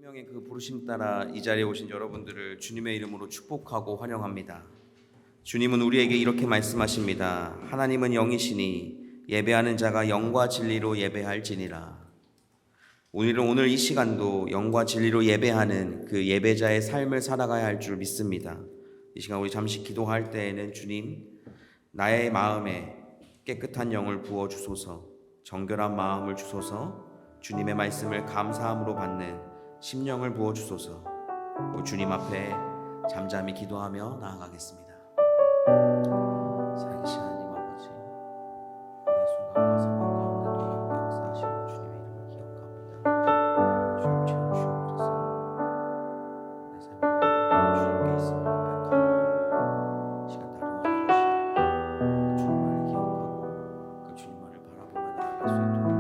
생명의 그 부르심 따라 이 자리에 오신 여러분들을 주님의 이름으로 축복하고 환영합니다. 주님은 우리에게 이렇게 말씀하십니다. 하나님은 영이시니 예배하는 자가 영과 진리로 예배할지니라. 우리는 오늘 이 시간도 영과 진리로 예배하는 그 예배자의 삶을 살아가야 할 줄 믿습니다. 이 시간 우리 잠시 기도할 때에는 주님, 나의 마음에 깨끗한 영을 부어주소서, 정결한 마음을 주소서, 주님의 말씀을 감사함으로 받는 심령을 부어주소서. 주님 앞에 잠잠히 기도하며 나아가겠습니다. 살아계신 하나님 아버지, 오늘 순간과 상황 가운데 놀랍게 역사하시는 주님의 이름을 기억합니다. 주님 채워주시옵소서. 내 삶의 주님께 있음을 고백하고 시간 다루어 주시옵소서. 주님만을 기억하고 그 주님만을 바라보며 나아갈 수 있도록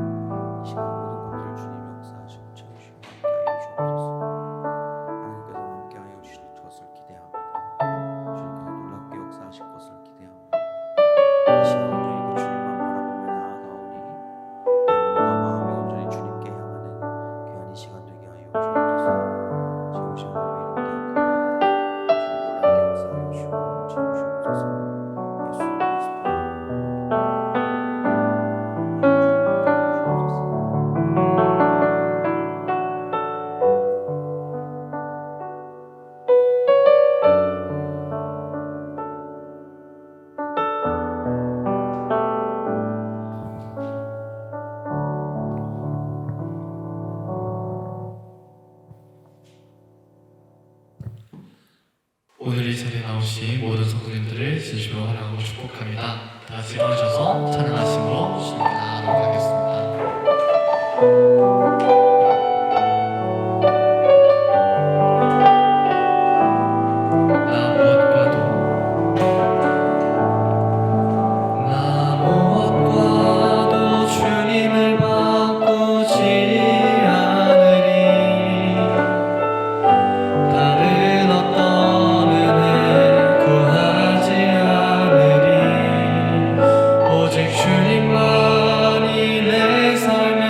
이 시간 모든 것들을 주님 역사하시고 채우시고 함께하여 주옵소서. 하나님께서 함께하여 주실 것을 기대합니다. 주님께서 놀랍게 역사하실 것을 기대합니다. 이 시간 온전히 그 주님만 바라보며 나아가오니 내 몸과 마음이 온전히 주님께 향하는 귀한 이 시간 되게 하여 주옵소서. 채우신 하나님의 이름 기억하고 주님 놀랍게 역사하여 주시고 채우시옵소서. 예수 그리스도의 오늘 이 자리에 나오신 모든 성도님들을 진심으로 환영하고 축복합니다. 다 같이 일어나셔서 찬양하심으로 주님께 나아가도록 하겠습니다. 나 무엇과도 주님을 바꾸지 않으리. 다른 어떤 은혜 구하지 않으리. 오직 주님만이 내 삶의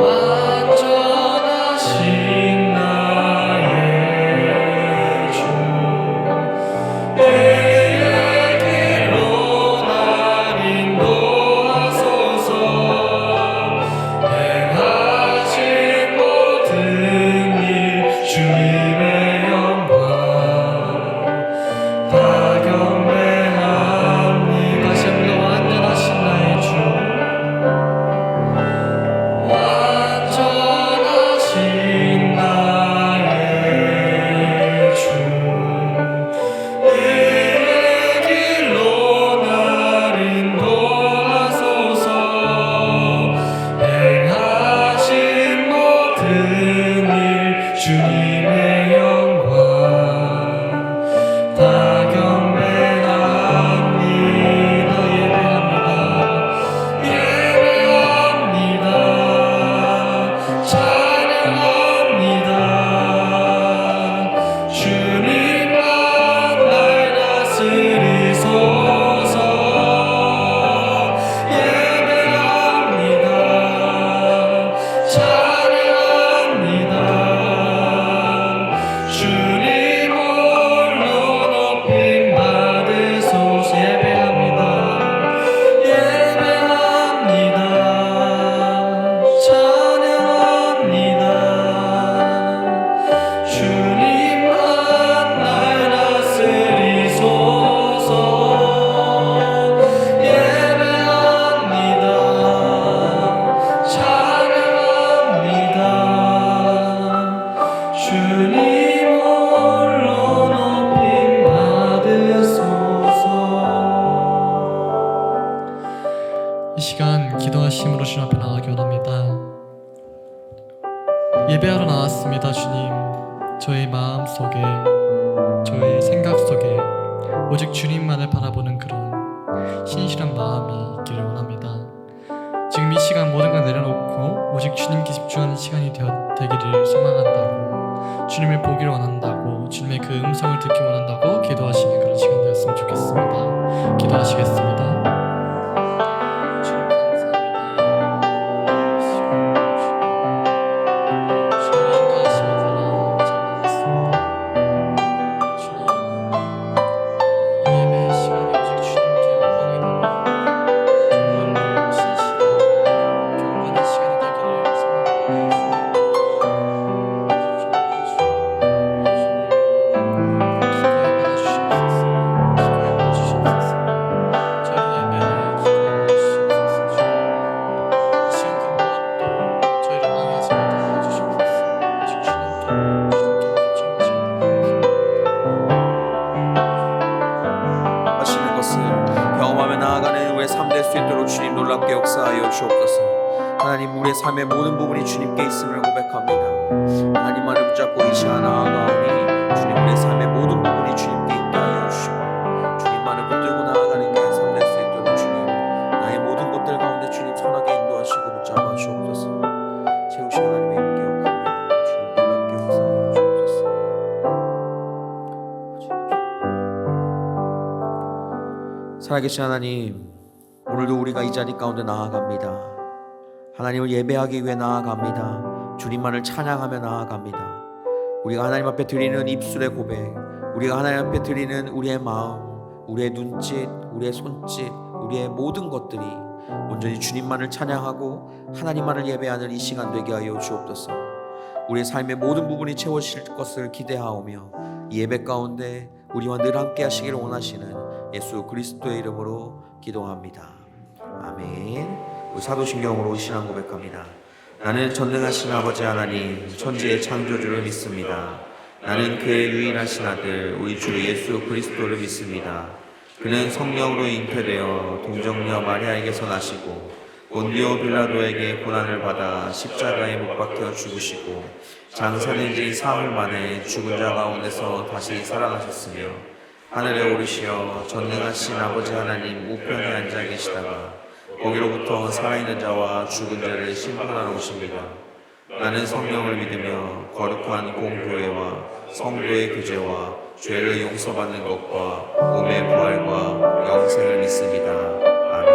완전하신 나의 주 내 길로 날 인도하소서 행하신 모든 일 주님의 영광 다 경배합니다. 다시 한번 완전하신 나의 주 완전하신 나의 주 내 길로 날 인도하소서 행하신 모든 일 주님의 영광 다 경배합니다. 예배합니다. 찬양합니다. 주님만 날 다스리소서. 예배합니다. 찬양합니다. 주님 홀로 높임 받으소서. 예배합니다. 예배합니다. 찬양합니다. 주님만 날 다스리소서. 예배합니다. 찬양합니다. 주님 홀로 높임 받으소서. 이 시간 기도하심으로 주님 앞에 나가기 원합니다. 예배하러 나왔습니다. 주님, 저의 마음 속에, 저의 생각 속에 오직 주님만을 바라보는 그런 신실한 마음이 있기를 원합니다. 지금 이 시간 모든 걸 내려놓고 오직 주님께 집중하는 시간이 되기를 소망한다고, 주님을 보기를 원한다고, 주님의 그 음성을 듣기 원한다고 기도하시는 그런 시간 되었으면 좋겠습니다. 기도하시겠습니다. 주님 감사합니다. 주님 인도하심을 따라 나왔습니다. 주님, 이 예배의 시간이 오직 주님께 영광이 되고 정말로 신실한 경건한 시간이 되기를 소망합니다. 하시는 것을 경험하며 나아가는 우리의 삶 될 수 있도록 주님 놀랍게 역사하여 주옵소서. 하나님, 우리의 삶의 모든 부분이 주님께 있음을 고백합니다. 하나님만을 붙잡고 이 시간 나아가오니 주님, 우리의 삶의 모든 부분이 주님께 있게 하여 주시고 주님만을 붙들고 나아가는 그 삶 될 수 있도록 주님, 나의 모든 것들 가운데 주님 선하게 인도하시고 붙잡아 주옵소서. 채우신 하나님의 이름 기억합니다. 주님 놀랍게 역사하여 주옵소서. 살아계신 하나님, 오늘도 우리가 이 자리 가운데 나아갑니다. 하나님을 예배하기 위해 나아갑니다. 주님만을 찬양하며 나아갑니다. 우리가 하나님 앞에 드리는 입술의 고백, 우리가 하나님 앞에 드리는 우리의 마음, 우리의 눈짓, 우리의 손짓, 우리의 모든 것들이 온전히 주님만을 찬양하고 하나님만을 예배하는 이 시간 되게 하여 주옵소서. 우리의 삶의 모든 부분이 채워질 것을 기대하오며 이 예배 가운데 우리와 늘 함께 하시기를 원하시는 예수 그리스도의 이름으로 기도합니다. 아멘. 우리 사도신경으로 신앙 고백합니다. 나는 전능하신 아버지 하나님 천지의 창조주를 믿습니다. 나는 그의 유일하신 아들 우리 주 예수 그리스도를 믿습니다. 그는 성령으로 잉태되어 동정녀 마리아에게서 나시고 본디오 빌라도에게 고난을 받아 십자가에 못 박혀 죽으시고 장사된 지 사흘 만에 죽은 자 가운데서 다시 살아나셨으며 하늘에 오르시어 전능하신 아버지 하나님 우편에 앉아 계시다가 거기로부터 살아있는 자와 죽은 자를 심판하러 오십니다. 나는 성령을 믿으며 거룩한 공교회와 성도의 교제와 죄를 용서받는 것과 몸의 부활과 영생을 믿습니다. 아멘.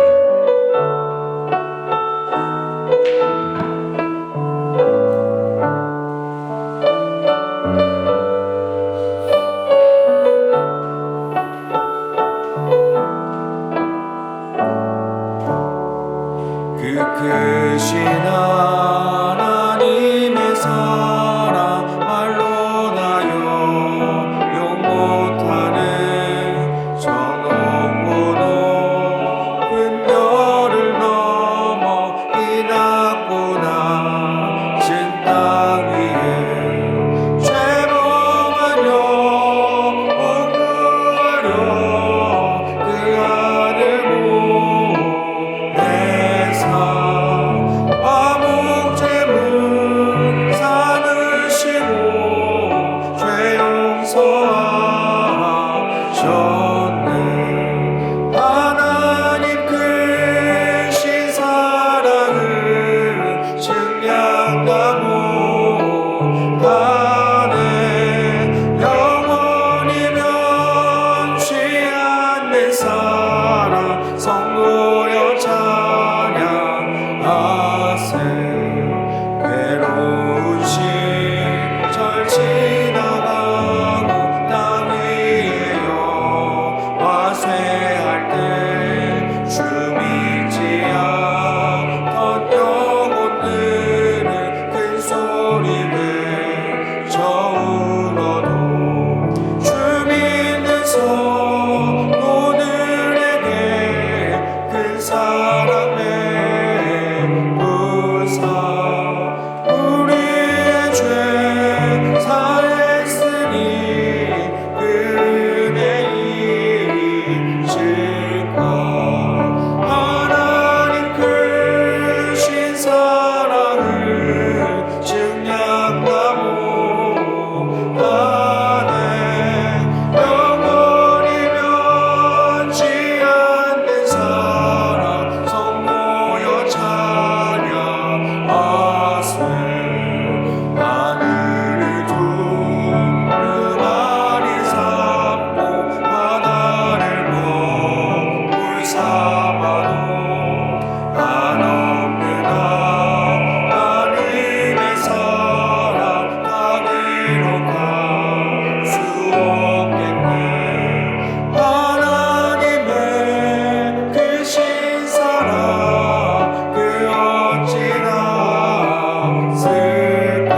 사랑 말로 나요 용 못하는 저 높고 높은 별을 넘어 이 낮고 낮은 땅 위에 죄범하려 억울하려 그 아들 보내사 화목제물 삼으시고 죄 용서하셨네. 하나님 크신 사랑을 증량다 못하네. 영원히 변치 않는 사랑 성도여 찬양하세. 괴로운 시절 지나가고 땅 위에 여와 쇠할 때 주 믿지 않던 영혼들은 큰 소리 외쳐 울어도 주 믿는 성도들에게 큰 사랑 베푸사 우리의 죄 사했으니 그 은혜 잊을까. 하나님 크신 사랑을 증량다 못하네. 영원히 변치 않는 사랑 성도여 찬양하세. 하늘을 두루마리 삼고 바다를 먹물 삼아도 한없는 하나님의 사랑 다 기록할 수 없겠네. 하나님의 크신 사랑 그 어찌나 쓸까.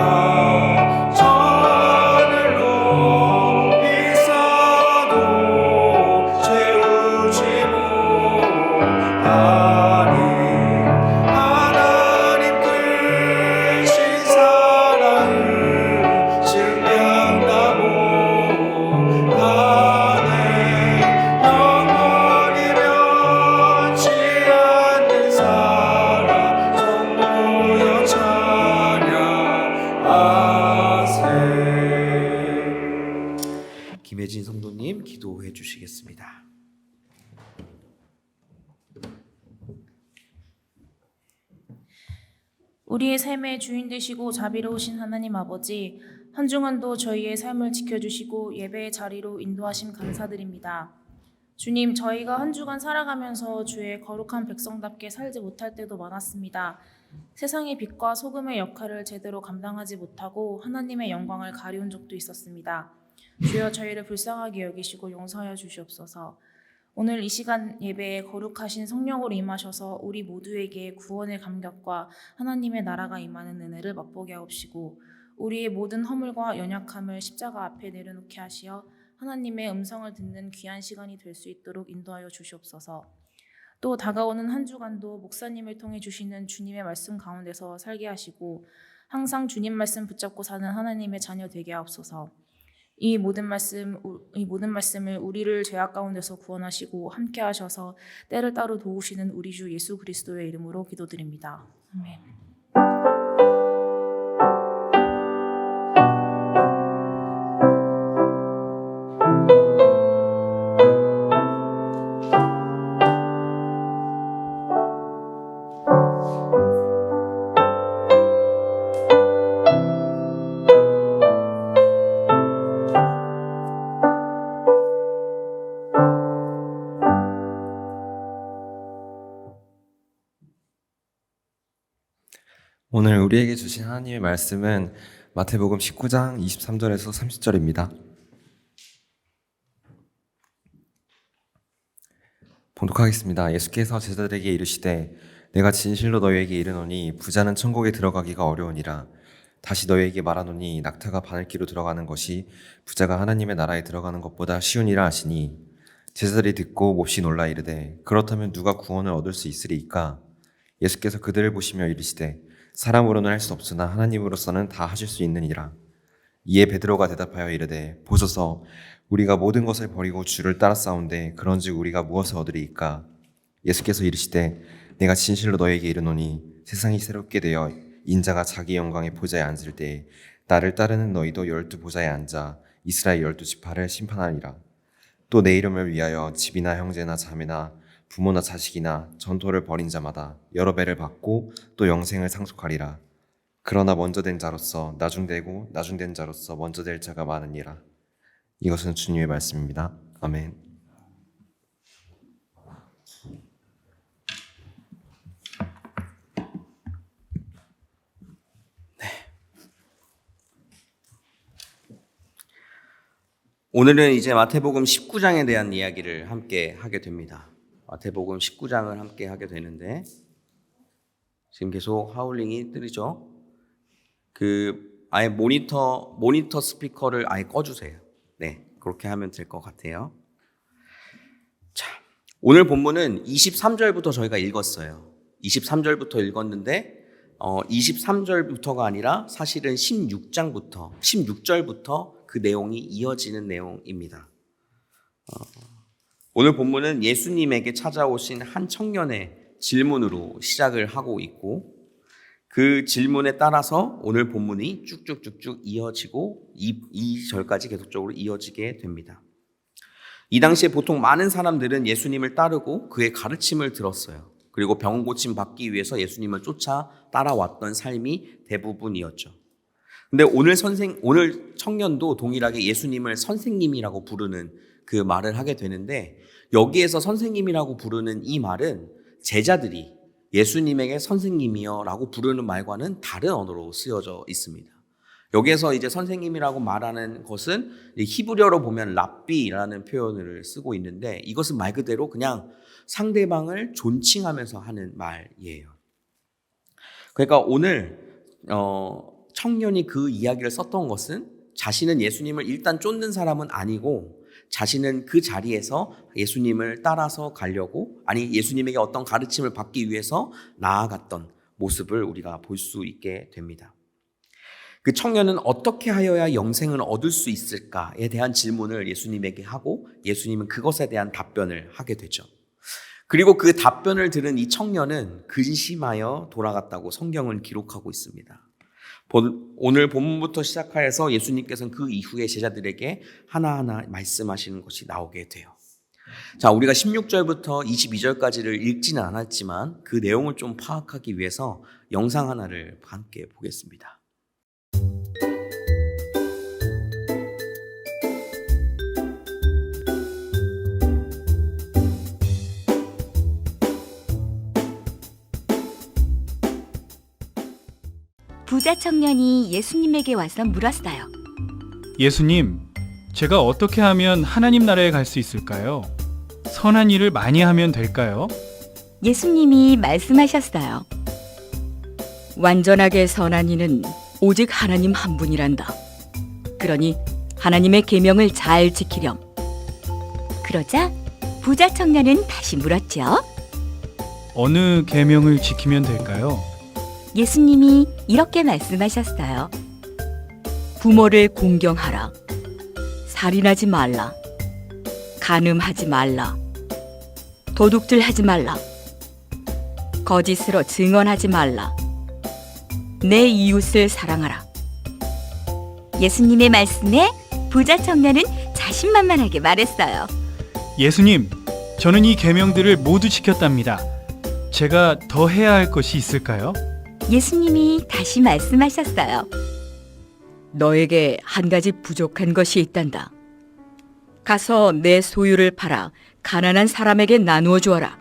저 하늘로 비싸도 채우지 못하니. 하나님 크신 사랑을 증량다 못하네. 영원히 변치 않는 사랑 성도여 찬양하세. 김혜진 성도님 기도해 주시겠습니다. 우리의 삶의 주인 되시고 자비로우신 하나님 아버지, 한 주간도 저희의 삶을 지켜주시고 예배의 자리로 인도하심 감사드립니다. 주님, 저희가 한 주간 살아가면서 주의 거룩한 백성답게 살지 못할 때도 많았습니다. 세상의 빛과 소금의 역할을 제대로 감당하지 못하고 하나님의 영광을 가리운 적도 있었습니다. 주여, 저희를 불쌍하게 여기시고 용서하여 주시옵소서. 오늘 이 시간 예배에 거룩하신 성령으로 임하셔서 우리 모두에게 구원의 감격과 하나님의 나라가 임하는 은혜를 맛보게 하옵시고, 우리의 모든 허물과 연약함을 십자가 앞에 내려놓게 하시어 하나님의 음성을 듣는 귀한 시간이 될 수 있도록 인도하여 주시옵소서. 또 다가오는 한 주간도 목사님을 통해 주시는 주님의 말씀 가운데서 살게 하시고 항상 주님 말씀 붙잡고 사는 하나님의 자녀 되게 하옵소서. 이 모든 말씀을 우리를 죄악 가운데서 구원하시고 함께 하셔서 때를 따로 도우시는 우리 주 예수 그리스도의 이름으로 기도드립니다. 아멘. 오늘 우리에게 주신 하나님의 말씀은 마태복음 19장 23절에서 30절입니다. 봉독하겠습니다. 예수께서 제자들에게 이르시되 내가 진실로 너희에게 이르노니 부자는 천국에 들어가기가 어려우니라. 다시 너희에게 말하노니 낙타가 바늘기로 들어가는 것이 부자가 하나님의 나라에 들어가는 것보다 쉬우니라 하시니 제자들이 듣고 몹시 놀라 이르되 그렇다면 누가 구원을 얻을 수 있으리이까? 예수께서 그들을 보시며 이르시되 사람으로는 할 수 없으나 하나님으로서는 다 하실 수 있느니라. 이에 베드로가 대답하여 이르되 보소서 우리가 모든 것을 버리고 주를 따라 싸운데 그런즉 우리가 무엇을 얻으리이까? 예수께서 이르시되 내가 진실로 너에게 이르노니 세상이 새롭게 되어 인자가 자기 영광의 보좌에 앉을 때에 나를 따르는 너희도 12 보좌에 앉아 이스라엘 12지파를 심판하리라. 또 내 이름을 위하여 집이나 형제나 자매나 부모나 자식이나 전토를 벌인 자마다 여러 배를 받고 또 영생을 상속하리라. 그러나 먼저 된 자로서 나중되고 나중된 자로서 먼저 될 자가 많으니라. 이것은 주님의 말씀입니다. 아멘. 오늘은 이제 마태복음 19장에 대한 이야기를 함께 하게 됩니다. 마태복음 19장을 함께 하게 되는데 지금 계속 하울링이 뜨죠. 아예 모니터 스피커를 아예 꺼주세요. 네, 그렇게 하면 될 것 같아요. 자, 오늘 본문은 23절부터 저희가 읽었어요. 23절부터 읽었는데 23절부터가 아니라 사실은 16절부터 그 내용이 이어지는 내용입니다. 오늘 본문은 예수님에게 찾아오신 한 청년의 질문으로 시작을 하고 있고 그 질문에 따라서 오늘 본문이 쭉쭉쭉쭉 이어지고 2절까지 계속적으로 이어지게 됩니다. 이 당시에 보통 많은 사람들은 예수님을 따르고 그의 가르침을 들었어요. 그리고 병 고침 받기 위해서 예수님을 쫓아 따라왔던 삶이 대부분이었죠. 근데 오늘 청년도 동일하게 예수님을 선생님이라고 부르는 그 말을 하게 되는데 여기에서 선생님이라고 부르는 이 말은 제자들이 예수님에게 선생님이여 라고 부르는 말과는 다른 언어로 쓰여져 있습니다. 여기에서 이제 선생님이라고 말하는 것은 히브리어로 보면 랍비라는 표현을 쓰고 있는데 이것은 말 그대로 그냥 상대방을 존칭하면서 하는 말이에요. 그러니까 오늘 청년이 그 이야기를 썼던 것은 자신은 예수님을 일단 쫓는 사람은 아니고 자신은 그 자리에서 예수님을 따라서 가려고 예수님에게 어떤 가르침을 받기 위해서 나아갔던 모습을 우리가 볼 수 있게 됩니다. 그 청년은 어떻게 하여야 영생을 얻을 수 있을까에 대한 질문을 예수님에게 하고 예수님은 그것에 대한 답변을 하게 되죠. 그리고 그 답변을 들은 이 청년은 근심하여 돌아갔다고 성경은 기록하고 있습니다. 오늘 본문부터 시작하여서 예수님께서는 그 이후에 제자들에게 하나하나 말씀하시는 것이 나오게 돼요. 자, 우리가 16절부터 22절까지를 읽지는 않았지만 그 내용을 좀 파악하기 위해서 영상 하나를 함께 보겠습니다. 부자 청년이 예수님에게 와서 물었어요. 예수님, 제가 어떻게 하면 하나님 나라에 갈 수 있을까요? 선한 일을 많이 하면 될까요? 예수님이 말씀하셨어요. 완전하게 선한 이는 오직 하나님 한 분이란다. 그러니 하나님의 계명을 잘 지키렴. 그러자 부자 청년은 다시 물었죠. 어느 계명을 지키면 될까요? 예수님이 이렇게 말씀하셨어요. 부모를 공경하라. 살인하지 말라. 간음하지 말라. 도둑질하지 말라. 거짓으로 증언하지 말라. 내 이웃을 사랑하라. 예수님의 말씀에 부자 청년은 자신만만하게 말했어요. 예수님, 저는 이 계명들을 모두 지켰답니다. 제가 더 해야 할 것이 있을까요? 예수님이 다시 말씀하셨어요. 너에게 한 가지 부족한 것이 있단다. 가서 내 소유를 팔아 가난한 사람에게 나누어 주어라.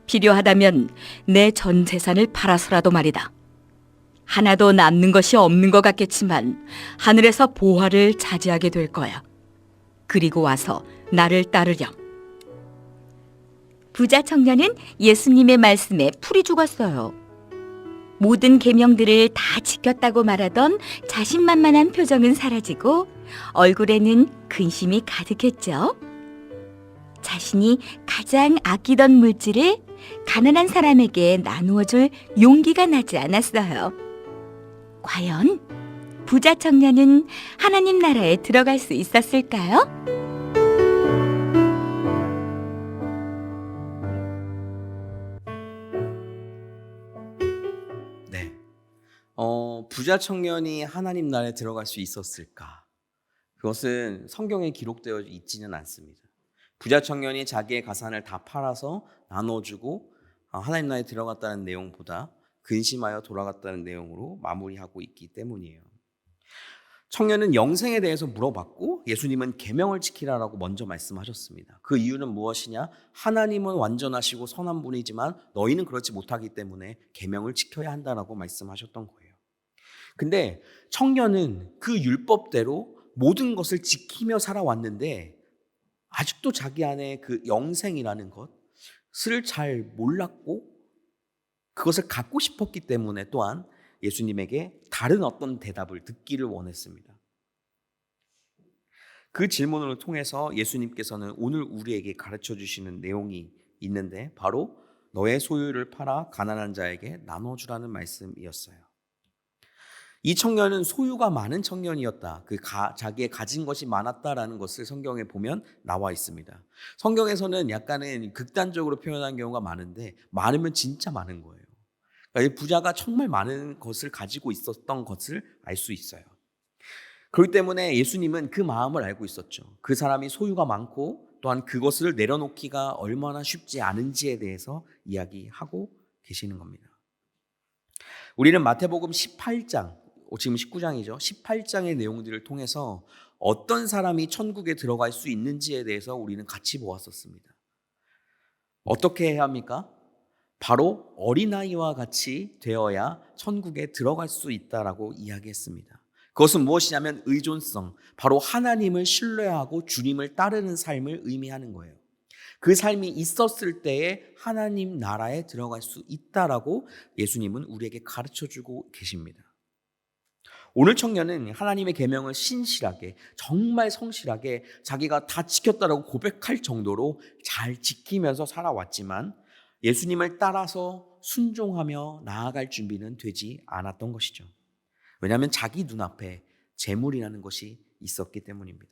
필요하다면 내 전 재산을 팔아서라도 말이다. 하나도 남는 것이 없는 것 같겠지만 하늘에서 보화를 차지하게 될 거야. 그리고 와서 나를 따르렴. 부자 청년은 예수님의 말씀에 풀이 죽었어요. 모든 계명들을 다 지켰다고 말하던 자신만만한 표정은 사라지고 얼굴에는 근심이 가득했죠. 자신이 가장 아끼던 물질을 가난한 사람에게 나누어 줄 용기가 나지 않았어요. 과연 부자 청년은 하나님 나라에 들어갈 수 있었을까요? 네. 부자 청년이 하나님 나라에 들어갈 수 있었을까? 그것은 성경에 기록되어 있지는 않습니다. 부자 청년이 자기의 가산을 다 팔아서 나눠주고 하나님 나라에 들어갔다는 내용보다 근심하여 돌아갔다는 내용으로 마무리하고 있기 때문이에요. 청년은 영생에 대해서 물어봤고 예수님은 계명을 지키라라고 먼저 말씀하셨습니다. 그 이유는 무엇이냐? 하나님은 완전하시고 선한 분이지만 너희는 그렇지 못하기 때문에 계명을 지켜야 한다라고 말씀하셨던 거예요. 근데 청년은 그 율법대로 모든 것을 지키며 살아왔는데 아직도 자기 안에 그 영생이라는 것을 잘 몰랐고 그것을 갖고 싶었기 때문에 또한 예수님에게 다른 어떤 대답을 듣기를 원했습니다. 그 질문을 통해서 예수님께서는 오늘 우리에게 가르쳐 주시는 내용이 있는데 바로 너의 소유를 팔아 가난한 자에게 나눠주라는 말씀이었어요. 이 청년은 소유가 많은 청년이었다. 자기의 가진 것이 많았다라는 것을 성경에 보면 나와 있습니다. 성경에서는 약간은 극단적으로 표현한 경우가 많은데 많으면 진짜 많은 거예요. 그러니까 이 부자가 정말 많은 것을 가지고 있었던 것을 알 수 있어요. 그렇기 때문에 예수님은 그 마음을 알고 있었죠. 그 사람이 소유가 많고 또한 그것을 내려놓기가 얼마나 쉽지 않은지에 대해서 이야기하고 계시는 겁니다. 우리는 마태복음 18장, 지금 19장이죠. 18장의 내용들을 통해서 어떤 사람이 천국에 들어갈 수 있는지에 대해서 우리는 같이 보았었습니다. 어떻게 해야 합니까? 바로 어린아이와 같이 되어야 천국에 들어갈 수 있다라고 이야기했습니다. 그것은 무엇이냐면 의존성, 바로 하나님을 신뢰하고 주님을 따르는 삶을 의미하는 거예요. 그 삶이 있었을 때에 하나님 나라에 들어갈 수 있다라고 예수님은 우리에게 가르쳐주고 계십니다. 오늘 청년은 하나님의 계명을 신실하게, 정말 성실하게 자기가 다 지켰다라고 고백할 정도로 잘 지키면서 살아왔지만 예수님을 따라서 순종하며 나아갈 준비는 되지 않았던 것이죠. 왜냐하면 자기 눈앞에 재물이라는 것이 있었기 때문입니다.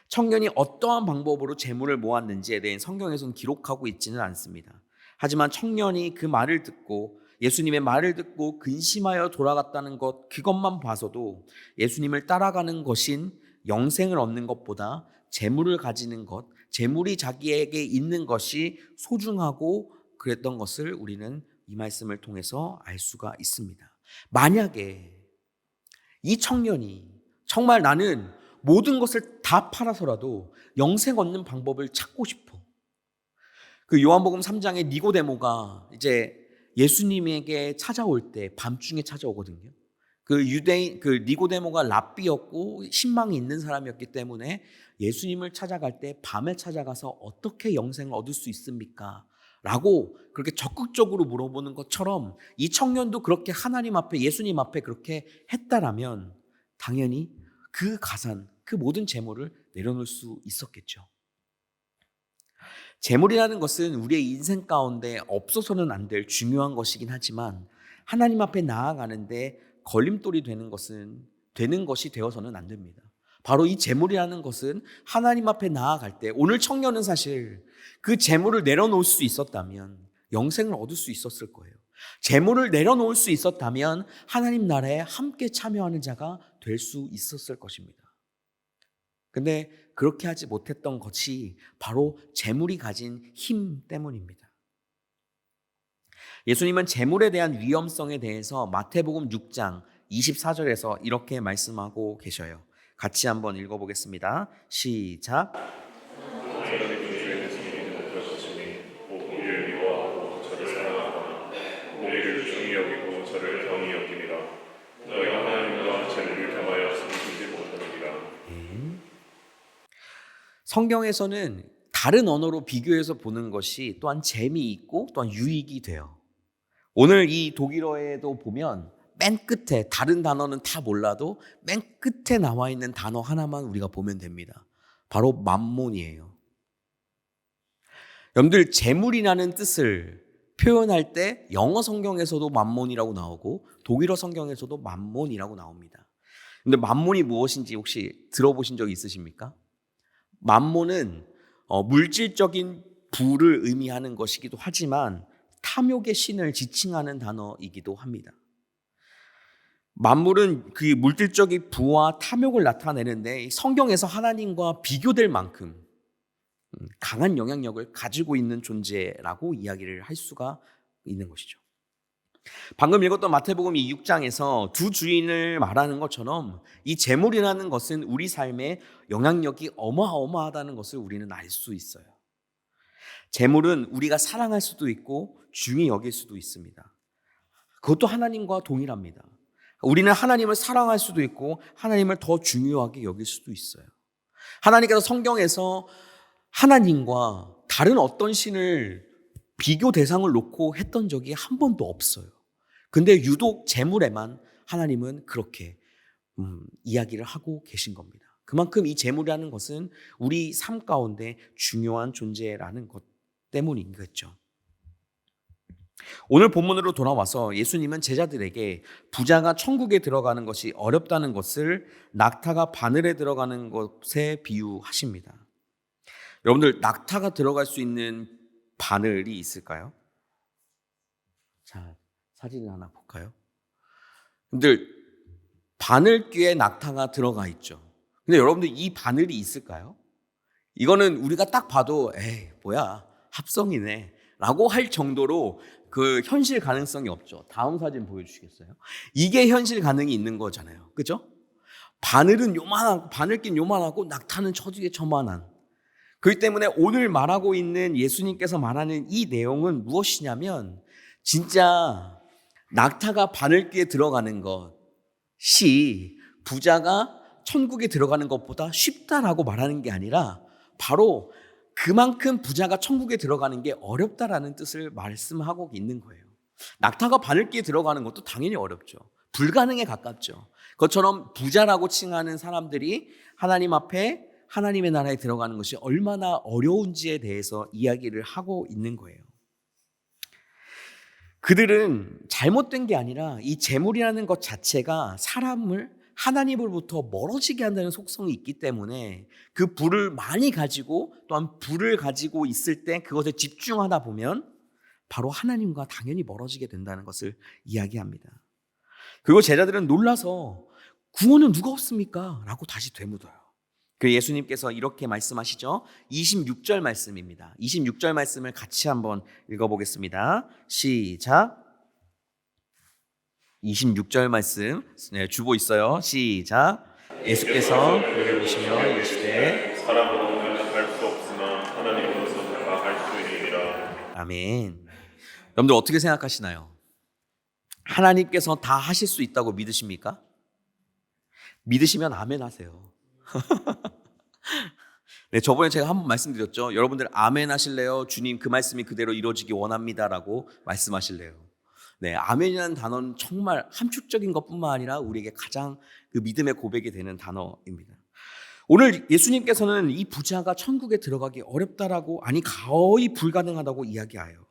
청년이 어떠한 방법으로 재물을 모았는지에 대해 성경에서는 기록하고 있지는 않습니다. 하지만 청년이 그 말을 듣고 예수님의 말을 듣고 근심하여 돌아갔다는 것, 그것만 봐서도 예수님을 따라가는 것인 영생을 얻는 것보다 재물을 가지는 것, 재물이 자기에게 있는 것이 소중하고 그랬던 것을 우리는 이 말씀을 통해서 알 수가 있습니다. 만약에 이 청년이 정말 나는 모든 것을 다 팔아서라도 영생 얻는 방법을 찾고 싶어. 그 요한복음 3장에 니고데모가 이제 예수님에게 찾아올 때 밤중에 찾아오거든요. 그 니고데모가 랍비였고 신망이 있는 사람이었기 때문에 예수님을 찾아갈 때 밤에 찾아가서 어떻게 영생을 얻을 수 있습니까? 라고 그렇게 적극적으로 물어보는 것처럼 이 청년도 그렇게 하나님 앞에 예수님 앞에 그렇게 했다라면 당연히 그 가산, 그 모든 재물을 내려놓을 수 있었겠죠. 재물이라는 것은 우리의 인생 가운데 없어서는 안 될 중요한 것이긴 하지만 하나님 앞에 나아가는데 걸림돌이 되는 것이 되어서는 안 됩니다. 바로 이 재물이라는 것은 하나님 앞에 나아갈 때 오늘 청년은 사실 그 재물을 내려놓을 수 있었다면 영생을 얻을 수 있었을 거예요. 재물을 내려놓을 수 있었다면 하나님 나라에 함께 참여하는 자가 될 수 있었을 것입니다. 근데 그렇게 하지 못했던 것이 바로 재물이 가진 힘 때문입니다. 예수님은 재물에 대한 위험성에 대해서 마태복음 6장 24절에서 이렇게 말씀하고 계셔요. 같이 한번 읽어보겠습니다. 시작. 우리를 중히 여기고 저를 경히 여기니라. 너희 하나님과 재물을 담하여 숨기지 못하느니라. 성경에서는 다른 언어로 비교해서 보는 것이 또한 재미있고 또한 유익이 돼요. 오늘 이 독일어에도 보면 맨 끝에 다른 단어는 다 몰라도 맨 끝에 나와 있는 단어 하나만 우리가 보면 됩니다. 바로 맘몬이에요. 여러분들 재물이라는 뜻을 표현할 때 영어 성경에서도 맘몬이라고 나오고 독일어 성경에서도 맘몬이라고 나옵니다. 근데 맘몬이 무엇인지 혹시 들어보신 적 있으십니까? 맘몬은 물질적인 부를 의미하는 것이기도 하지만 탐욕의 신을 지칭하는 단어이기도 합니다. 만물은 그 물질적인 부와 탐욕을 나타내는데 성경에서 하나님과 비교될 만큼 강한 영향력을 가지고 있는 존재라고 이야기를 할 수가 있는 것이죠. 방금 읽었던 마태복음 이 6장에서 두 주인을 말하는 것처럼 이 재물이라는 것은 우리 삶에 영향력이 어마어마하다는 것을 우리는 알 수 있어요. 재물은 우리가 사랑할 수도 있고 중히 여길 수도 있습니다. 그것도 하나님과 동일합니다. 우리는 하나님을 사랑할 수도 있고 하나님을 더 중요하게 여길 수도 있어요. 하나님께서 성경에서 하나님과 다른 어떤 신을 비교 대상을 놓고 했던 적이 한 번도 없어요. 근데 유독 재물에만 하나님은 그렇게 이야기를 하고 계신 겁니다. 그만큼 이 재물이라는 것은 우리 삶 가운데 중요한 존재라는 것 때문인 거죠. 오늘 본문으로 돌아와서 예수님은 제자들에게 부자가 천국에 들어가는 것이 어렵다는 것을 낙타가 바늘에 들어가는 것에 비유하십니다. 여러분들 낙타가 들어갈 수 있는 바늘이 있을까요? 자, 사진 하나 볼까요? 여러분들 바늘귀에 낙타가 들어가 있죠. 근데 여러분들 이 바늘이 있을까요? 이거는 우리가 딱 봐도 에이 뭐야 합성이네 라고 할 정도로 그 현실 가능성이 없죠. 다음 사진 보여주시겠어요? 이게 현실 가능이 있는 거잖아요. 그죠? 바늘은 요만하고 바늘긴 요만하고 낙타는 저주에 저만한. 그렇기 때문에 오늘 말하고 있는 예수님께서 말하는 이 내용은 무엇이냐면 진짜 낙타가 바늘귀에 들어가는 것이 부자가 천국에 들어가는 것보다 쉽다라고 말하는 게 아니라 바로 그만큼 부자가 천국에 들어가는 게 어렵다라는 뜻을 말씀하고 있는 거예요. 낙타가 바늘귀에 들어가는 것도 당연히 어렵죠. 불가능에 가깝죠. 그것처럼 부자라고 칭하는 사람들이 하나님 앞에 하나님의 나라에 들어가는 것이 얼마나 어려운지에 대해서 이야기를 하고 있는 거예요. 그들은 잘못된 게 아니라 이 재물이라는 것 자체가 사람을 하나님으로부터 멀어지게 한다는 속성이 있기 때문에 그 부를 많이 가지고 또한 부를 가지고 있을 때 그것에 집중하다 보면 바로 하나님과 당연히 멀어지게 된다는 것을 이야기합니다. 그리고 제자들은 놀라서 구원은 누가 없습니까? 라고 다시 되묻어요. 그 예수님께서 이렇게 말씀하시죠. 26절 말씀입니다. 26절 말씀을 같이 한번 읽어보겠습니다. 시작. 26절 말씀 주보 있어요. 시작. 예수께서 그를 보시며 이르시되 사람으로는 할 수 없으나 하나님으로서는 다 할 수 있느니라. 아멘. 여러분들 어떻게 생각하시나요? 하나님께서 다 하실 수 있다고 믿으십니까? 믿으시면 아멘 하세요. 네, 저번에 제가 한번 말씀드렸죠. 여러분들 아멘 하실래요? 주님 그 말씀이 그대로 이루어지기 원합니다라고 말씀하실래요? 네, 아멘이라는 단어는 정말 함축적인 것뿐만 아니라 우리에게 가장 그 믿음의 고백이 되는 단어입니다. 오늘 예수님께서는 이 부자가 천국에 들어가기 어렵다라고 아니 거의 불가능하다고 이야기해요.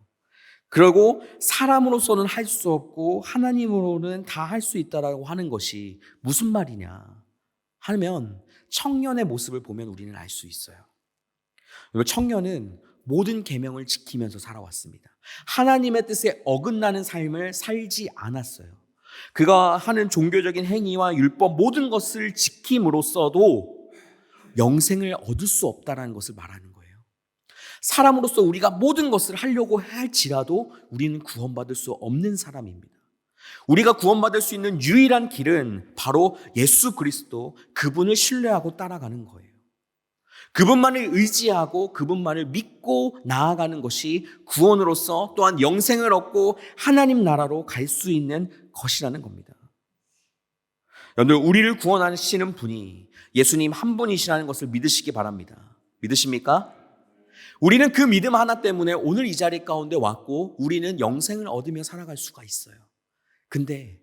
그리고 사람으로서는 할 수 없고 하나님으로는 다 할 수 있다라고 하는 것이 무슨 말이냐 하면 청년의 모습을 보면 우리는 알 수 있어요. 청년은 모든 계명을 지키면서 살아왔습니다. 하나님의 뜻에 어긋나는 삶을 살지 않았어요. 그가 하는 종교적인 행위와 율법 모든 것을 지킴으로써도 영생을 얻을 수 없다는 것을 말하는 거예요. 사람으로서 우리가 모든 것을 하려고 할지라도 우리는 구원받을 수 없는 사람입니다. 우리가 구원받을 수 있는 유일한 길은 바로 예수 그리스도, 그분을 신뢰하고 따라가는 거예요. 그분만을 의지하고 그분만을 믿고 나아가는 것이 구원으로서 또한 영생을 얻고 하나님 나라로 갈 수 있는 것이라는 겁니다. 여러분, 우리를 구원하시는 분이 예수님 한 분이시라는 것을 믿으시기 바랍니다. 믿으십니까? 우리는 그 믿음 하나 때문에 오늘 이 자리 가운데 왔고 우리는 영생을 얻으며 살아갈 수가 있어요. 근데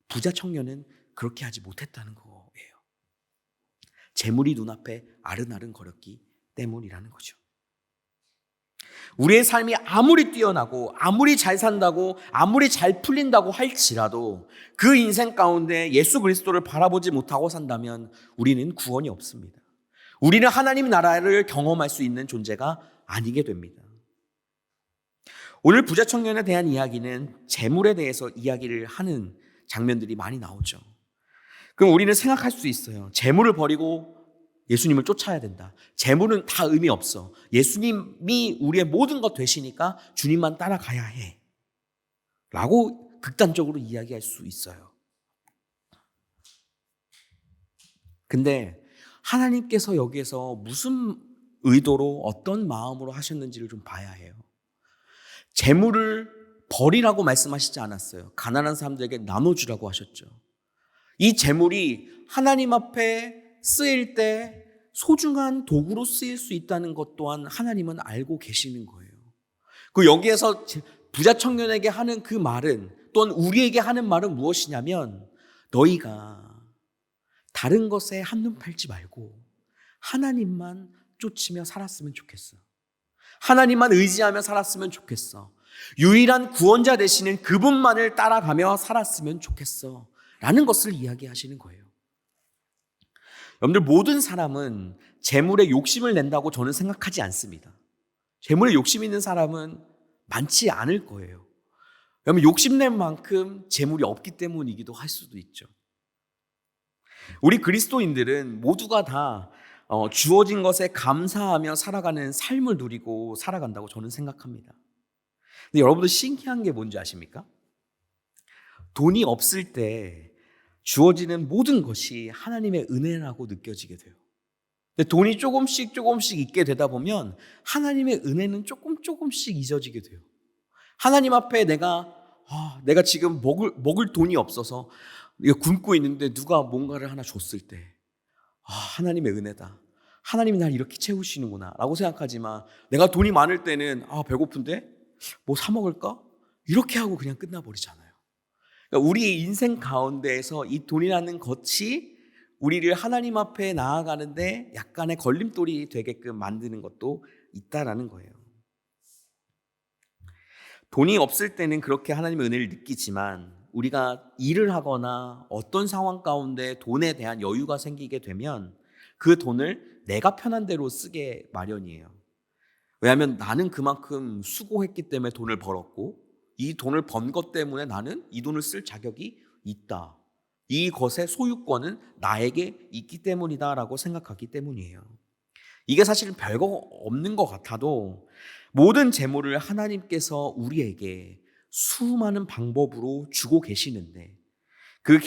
부자 청년은 그렇게 하지 못했다는 거예요. 재물이 눈앞에 아른아른 거렸기 때문이라는 거죠. 우리의 삶이 아무리 뛰어나고 아무리 잘 산다고 아무리 잘 풀린다고 할지라도 그 인생 가운데 예수 그리스도를 바라보지 못하고 산다면 우리는 구원이 없습니다. 우리는 하나님 나라를 경험할 수 있는 존재가 아니게 됩니다. 오늘 부자 청년에 대한 이야기는 재물에 대해서 이야기를 하는 장면들이 많이 나오죠. 그럼 우리는 생각할 수 있어요. 재물을 버리고 예수님을 쫓아야 된다. 재물은 다 의미 없어. 예수님이 우리의 모든 것 되시니까 주님만 따라가야 해. 라고 극단적으로 이야기할 수 있어요. 근데 하나님께서 여기에서 무슨 의도로 어떤 마음으로 하셨는지를 좀 봐야 해요. 재물을 버리라고 말씀하시지 않았어요. 가난한 사람들에게 나눠주라고 하셨죠. 이 재물이 하나님 앞에 쓰일 때 소중한 도구로 쓰일 수 있다는 것 또한 하나님은 알고 계시는 거예요. 그 여기에서 부자 청년에게 하는 그 말은 또한 우리에게 하는 말은 무엇이냐면 너희가 다른 것에 한눈 팔지 말고 하나님만 쫓으며 살았으면 좋겠어. 하나님만 의지하며 살았으면 좋겠어. 유일한 구원자 되시는 그분만을 따라가며 살았으면 좋겠어. 라는 것을 이야기하시는 거예요. 여러분들 모든 사람은 재물에 욕심을 낸다고 저는 생각하지 않습니다. 재물에 욕심 있는 사람은 많지 않을 거예요. 여러분 욕심낸 만큼 재물이 없기 때문이기도 할 수도 있죠. 우리 그리스도인들은 모두가 다 주어진 것에 감사하며 살아가는 삶을 누리고 살아간다고 저는 생각합니다. 근데 여러분들 신기한 게 뭔지 아십니까? 돈이 없을 때 주어지는 모든 것이 하나님의 은혜라고 느껴지게 돼요. 근데 돈이 조금씩 있게 되다 보면 하나님의 은혜는 조금씩 잊어지게 돼요. 하나님 앞에 내가 지금 먹을 돈이 없어서 굶고 있는데 누가 뭔가를 하나 줬을 때 하나님의 은혜다. 하나님이 날 이렇게 채우시는구나 라고 생각하지만 내가 돈이 많을 때는 배고픈데 뭐 사 먹을까? 이렇게 하고 그냥 끝나버리잖아요. 그러니까 우리의 인생 가운데에서 이 돈이라는 것이 우리를 하나님 앞에 나아가는데 약간의 걸림돌이 되게끔 만드는 것도 있다라는 거예요. 돈이 없을 때는 그렇게 하나님의 은혜를 느끼지만 우리가 일을 하거나 어떤 상황 가운데 돈에 대한 여유가 생기게 되면 그 돈을 내가 편한 대로 쓰게 마련이에요. 왜냐하면 나는 그만큼 수고했기 때문에 돈을 벌었고 이 돈을 번 것 때문에 나는 이 돈을 쓸 자격이 있다. 이것의 소유권은 나에게 있기 때문이다라고 생각하기 때문이에요. 이게 사실은 별거 없는 것 같아도 모든 재물을 하나님께서 우리에게 수많은 방법으로 주고 계시는데 그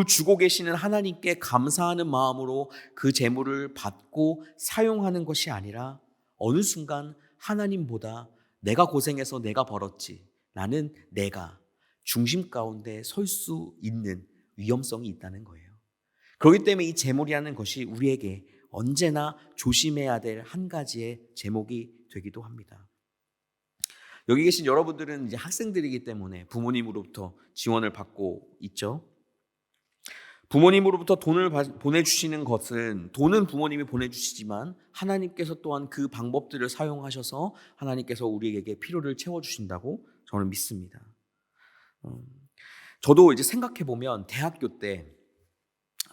주고 계시는 하나님께 감사하는 마음으로 그 재물을 받고 사용하는 것이 아니라 어느 순간 하나님보다 내가 고생해서 내가 벌었지 나는 내가 중심 가운데 설 수 있는 위험성이 있다는 거예요. 그렇기 때문에 이 재물이라는 것이 우리에게 언제나 조심해야 될 한 가지의 제목이 되기도 합니다. 여기 계신 여러분들은 이제 학생들이기 때문에 부모님으로부터 지원을 받고 있죠. 부모님으로부터 돈을 보내주시는 것은 돈은 부모님이 보내주시지만 하나님께서 또한 그 방법들을 사용하셔서 하나님께서 우리에게 필요를 채워주신다고 저는 믿습니다. 저도 이제 생각해보면 대학교 때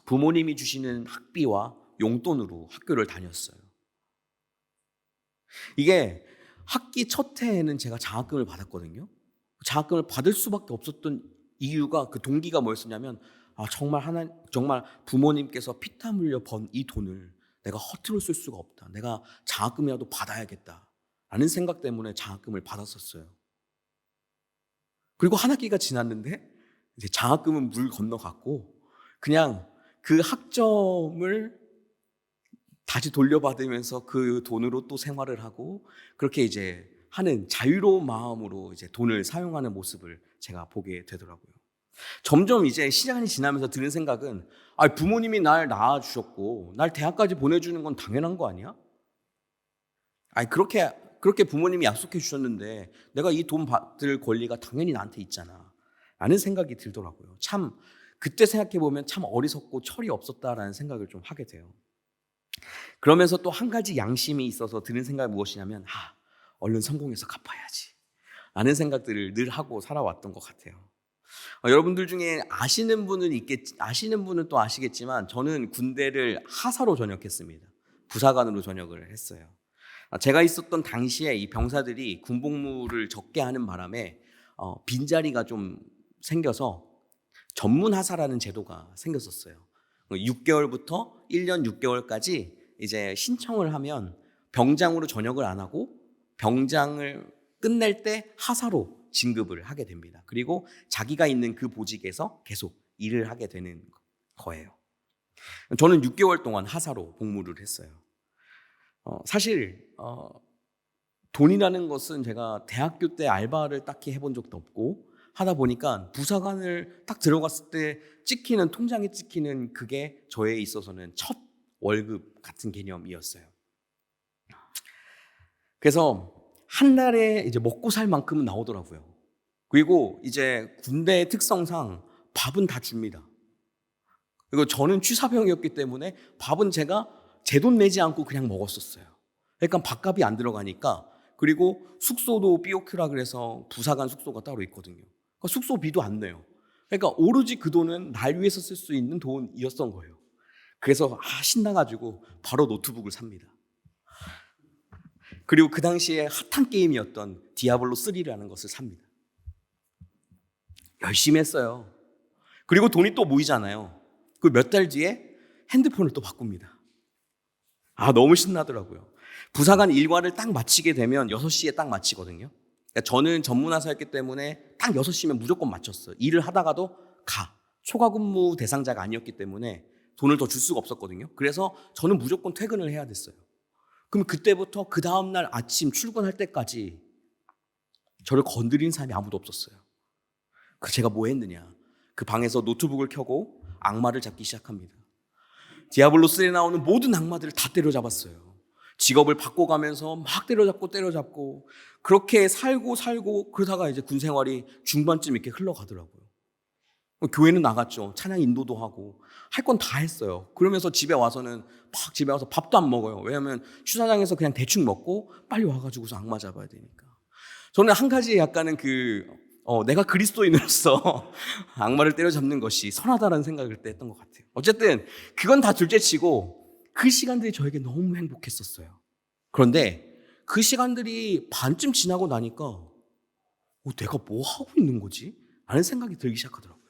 부모님이 주시는 학비와 용돈으로 학교를 다녔어요. 이게 학기 첫 해에는 제가 장학금을 받았거든요. 장학금을 받을 수밖에 없었던 이유가 그 동기가 뭐였었냐면 정말 부모님께서 피땀 흘려 번 이 돈을 내가 허투루 쓸 수가 없다. 내가 장학금이라도 받아야겠다. 라는 생각 때문에 장학금을 받았었어요. 그리고 한 학기가 지났는데 이제 장학금은 물 건너갔고 그냥 그 학점을 다시 돌려받으면서 그 돈으로 또 생활을 하고 그렇게 이제 하는 자유로운 마음으로 이제 돈을 사용하는 모습을 제가 보게 되더라고요. 점점 이제 시간이 지나면서 드는 생각은 부모님이 날 낳아주셨고 날 대학까지 보내주는 건 당연한 거 아니야? 아니 그렇게 부모님이 약속해 주셨는데 내가 이 돈 받을 권리가 당연히 나한테 있잖아 라는 생각이 들더라고요. 참 그때 생각해 보면 참 어리석고 철이 없었다라는 생각을 좀 하게 돼요. 그러면서 또 한 가지 양심이 있어서 드는 생각이 무엇이냐면 얼른 성공해서 갚아야지 라는 생각들을 늘 하고 살아왔던 것 같아요. 여러분들 중에 아시는 분은 또 아시겠지만 저는 군대를 하사로 전역했습니다. 부사관으로 전역을 했어요. 제가 있었던 당시에 이 병사들이 군복무를 적게 하는 바람에 빈자리가 좀 생겨서 전문 하사라는 제도가 생겼었어요. 6개월부터 1년 6개월까지 이제 신청을 하면 병장으로 전역을 안 하고 병장을 끝낼 때 하사로 진급을 하게 됩니다. 그리고 자기가 있는 그 보직에서 계속 일을 하게 되는 거예요. 저는 6개월 동안 하사로 복무를 했어요. 사실 돈이라는 것은 제가 대학교 때 알바를 딱히 해본 적도 없고 하다 보니까 부사관을 딱 들어갔을 때 통장에 찍히는 그게 저에 있어서는 첫 월급 같은 개념이었어요. 그래서 한 달에 이제 먹고 살 만큼은 나오더라고요. 그리고 이제 군대의 특성상 밥은 다 줍니다. 그리고 저는 취사병이었기 때문에 밥은 제가 제 돈 내지 않고 그냥 먹었었어요. 그러니까 밥값이 안 들어가니까. 그리고 숙소도 BOQ라 그래서 부사관 숙소가 따로 있거든요. 그러니까 숙소비도 안 내요. 그러니까 오로지 그 돈은 날 위해서 쓸 수 있는 돈이었던 거예요. 그래서 신나가지고 바로 노트북을 삽니다. 그리고 그 당시에 핫한 게임이었던 디아블로 3라는 것을 삽니다. 열심히 했어요. 그리고 돈이 또 모이잖아요. 그 몇 달 뒤에 핸드폰을 또 바꿉니다. 너무 신나더라고요. 부사관 일과를 딱 마치게 되면 6시에 딱 마치거든요. 그러니까 저는 전문하사였기 때문에 딱 6시면 무조건 마쳤어요. 일을 하다가도 초과 근무 대상자가 아니었기 때문에 돈을 더 줄 수가 없었거든요. 그래서 저는 무조건 퇴근을 해야 됐어요. 그럼 그때부터 그 다음날 아침 출근할 때까지 저를 건드린 사람이 아무도 없었어요. 제가 뭐 했느냐. 그 방에서 노트북을 켜고 악마를 잡기 시작합니다. 디아블로 3에 나오는 모든 악마들을 다 때려잡았어요. 직업을 바꿔가면서 막 때려잡고 그렇게 살고 그러다가 이제 군 생활이 중반쯤 이렇게 흘러가더라고요. 교회는 나갔죠. 찬양 인도도 하고 할 건 다 했어요. 그러면서 집에 와서 밥도 안 먹어요. 왜냐하면 주차장에서 그냥 대충 먹고 빨리 와가지고서 악마 잡아야 되니까. 저는 한 가지 약간은 내가 그리스도인으로서 악마를 때려잡는 것이 선하다라는 생각을 그때 했던 것 같아요. 어쨌든 그건 다 둘째치고 그 시간들이 저에게 너무 행복했었어요. 그런데 그 시간들이 반쯤 지나고 나니까 내가 뭐 하고 있는 거지? 라는 생각이 들기 시작하더라고요.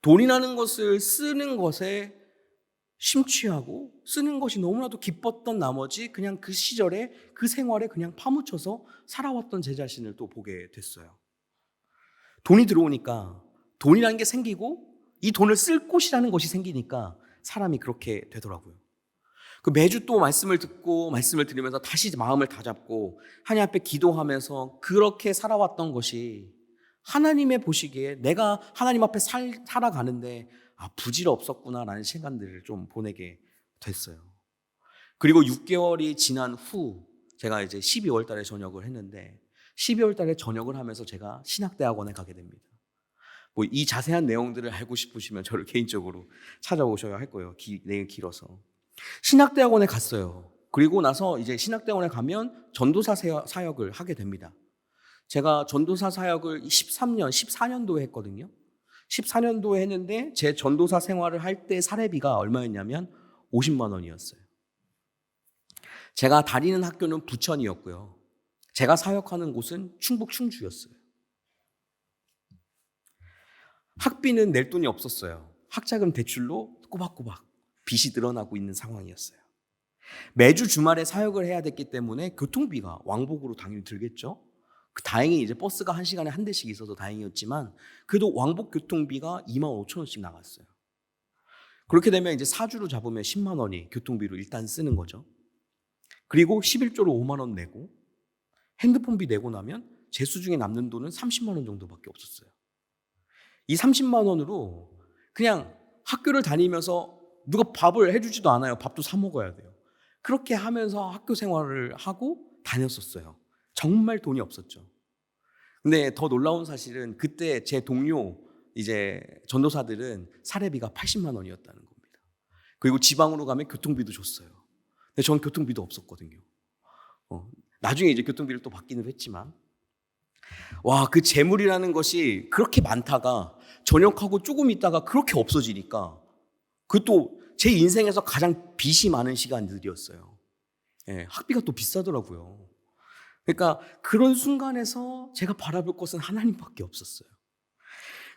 돈이라는 것을 쓰는 것에 심취하고 쓰는 것이 너무나도 기뻤던 나머지 그냥 그 시절에 그 생활에 그냥 파묻혀서 살아왔던 제 자신을 또 보게 됐어요. 돈이 들어오니까 돈이라는 게 생기고 이 돈을 쓸 곳이라는 것이 생기니까 사람이 그렇게 되더라고요. 매주 또 말씀을 들으면서 다시 마음을 다잡고 하나님 앞에 기도하면서 그렇게 살아왔던 것이 하나님의 보시기에 내가 하나님 앞에 살아가는데 부질없었구나라는 시간들을 좀 보내게 됐어요. 그리고 6개월이 지난 후 제가 이제 12월 달에 전역을 했는데 12월 달에 전역을 하면서 제가 신학대학원에 가게 됩니다. 이 자세한 내용들을 알고 싶으시면 저를 개인적으로 찾아오셔야 할 거예요. 내일 길어서. 신학대학원에 갔어요. 그리고 나서 이제 신학대학원에 가면 전도사 사역을 하게 됩니다. 제가 전도사 사역을 14년도에 했거든요. 14년도에 했는데 제 전도사 생활을 할 때 사례비가 얼마였냐면 50만 원이었어요. 제가 다니는 학교는 부천이었고요. 제가 사역하는 곳은 충북 충주였어요. 학비는 낼 돈이 없었어요. 학자금 대출로 꼬박꼬박 빚이 늘어나고 있는 상황이었어요. 매주 주말에 사역을 해야 됐기 때문에 교통비가 왕복으로 당연히 들겠죠. 다행히 이제 버스가 1시간에 한 대씩 있어서 다행이었지만 그래도 왕복 교통비가 25,000원씩 나갔어요. 그렇게 되면 이제 사주로 잡으면 10만 원이 교통비로 일단 쓰는 거죠. 그리고 11조로 5만 원 내고 핸드폰비 내고 나면 제 수중에 남는 돈은 30만 원 정도밖에 없었어요. 이 30만 원으로 그냥 학교를 다니면서 누가 밥을 해주지도 않아요. 밥도 사 먹어야 돼요. 그렇게 하면서 학교 생활을 하고 다녔었어요. 정말 돈이 없었죠. 근데 더 놀라운 사실은 그때 제 동료 이제 전도사들은 사례비가 80만 원이었다는 겁니다. 그리고 지방으로 가면 교통비도 줬어요. 근데 저는 교통비도 없었거든요. 나중에 이제 교통비를 또 받기는 했지만, 와, 그 재물이라는 것이 그렇게 많다가 전역하고 조금 있다가 그렇게 없어지니까 그것도 제 인생에서 가장 빚이 많은 시간들이었어요. 예, 학비가 또 비싸더라고요. 그러니까 그런 순간에서 제가 바라볼 것은 하나님밖에 없었어요.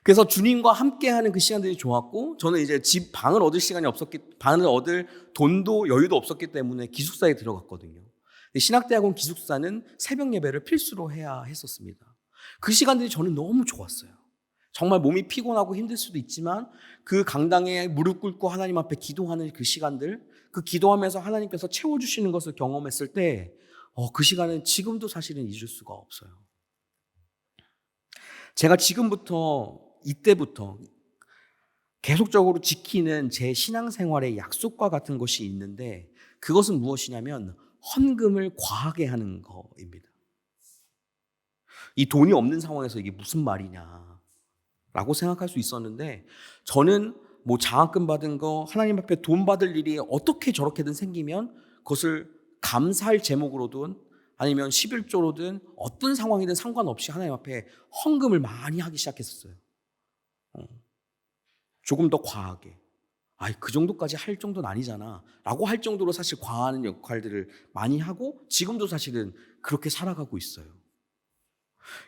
그래서 주님과 함께하는 그 시간들이 좋았고, 저는 이제 방을 얻을 시간이 방을 얻을 돈도 여유도 없었기 때문에 기숙사에 들어갔거든요. 신학대학원 기숙사는 새벽 예배를 필수로 해야 했었습니다. 그 시간들이 저는 너무 좋았어요. 정말 몸이 피곤하고 힘들 수도 있지만 그 강당에 무릎 꿇고 하나님 앞에 기도하는 그 시간들, 그 기도하면서 하나님께서 채워주시는 것을 경험했을 때 그 시간은 지금도 사실은 잊을 수가 없어요. 제가 이때부터 계속적으로 지키는 제 신앙생활의 약속과 같은 것이 있는데, 그것은 무엇이냐면 헌금을 과하게 하는 거입니다. 이 돈이 없는 상황에서 이게 무슨 말이냐라고 생각할 수 있었는데, 저는 뭐 장학금 받은 거, 하나님 앞에 돈 받을 일이 어떻게 저렇게든 생기면 그것을 감사할 제목으로든 아니면 11조로든 어떤 상황이든 상관없이 하나님 앞에 헌금을 많이 하기 시작했었어요. 조금 더 과하게. 그 정도까지 할 정도는 아니잖아 라고 할 정도로 사실 과하는 역할들을 많이 하고, 지금도 사실은 그렇게 살아가고 있어요.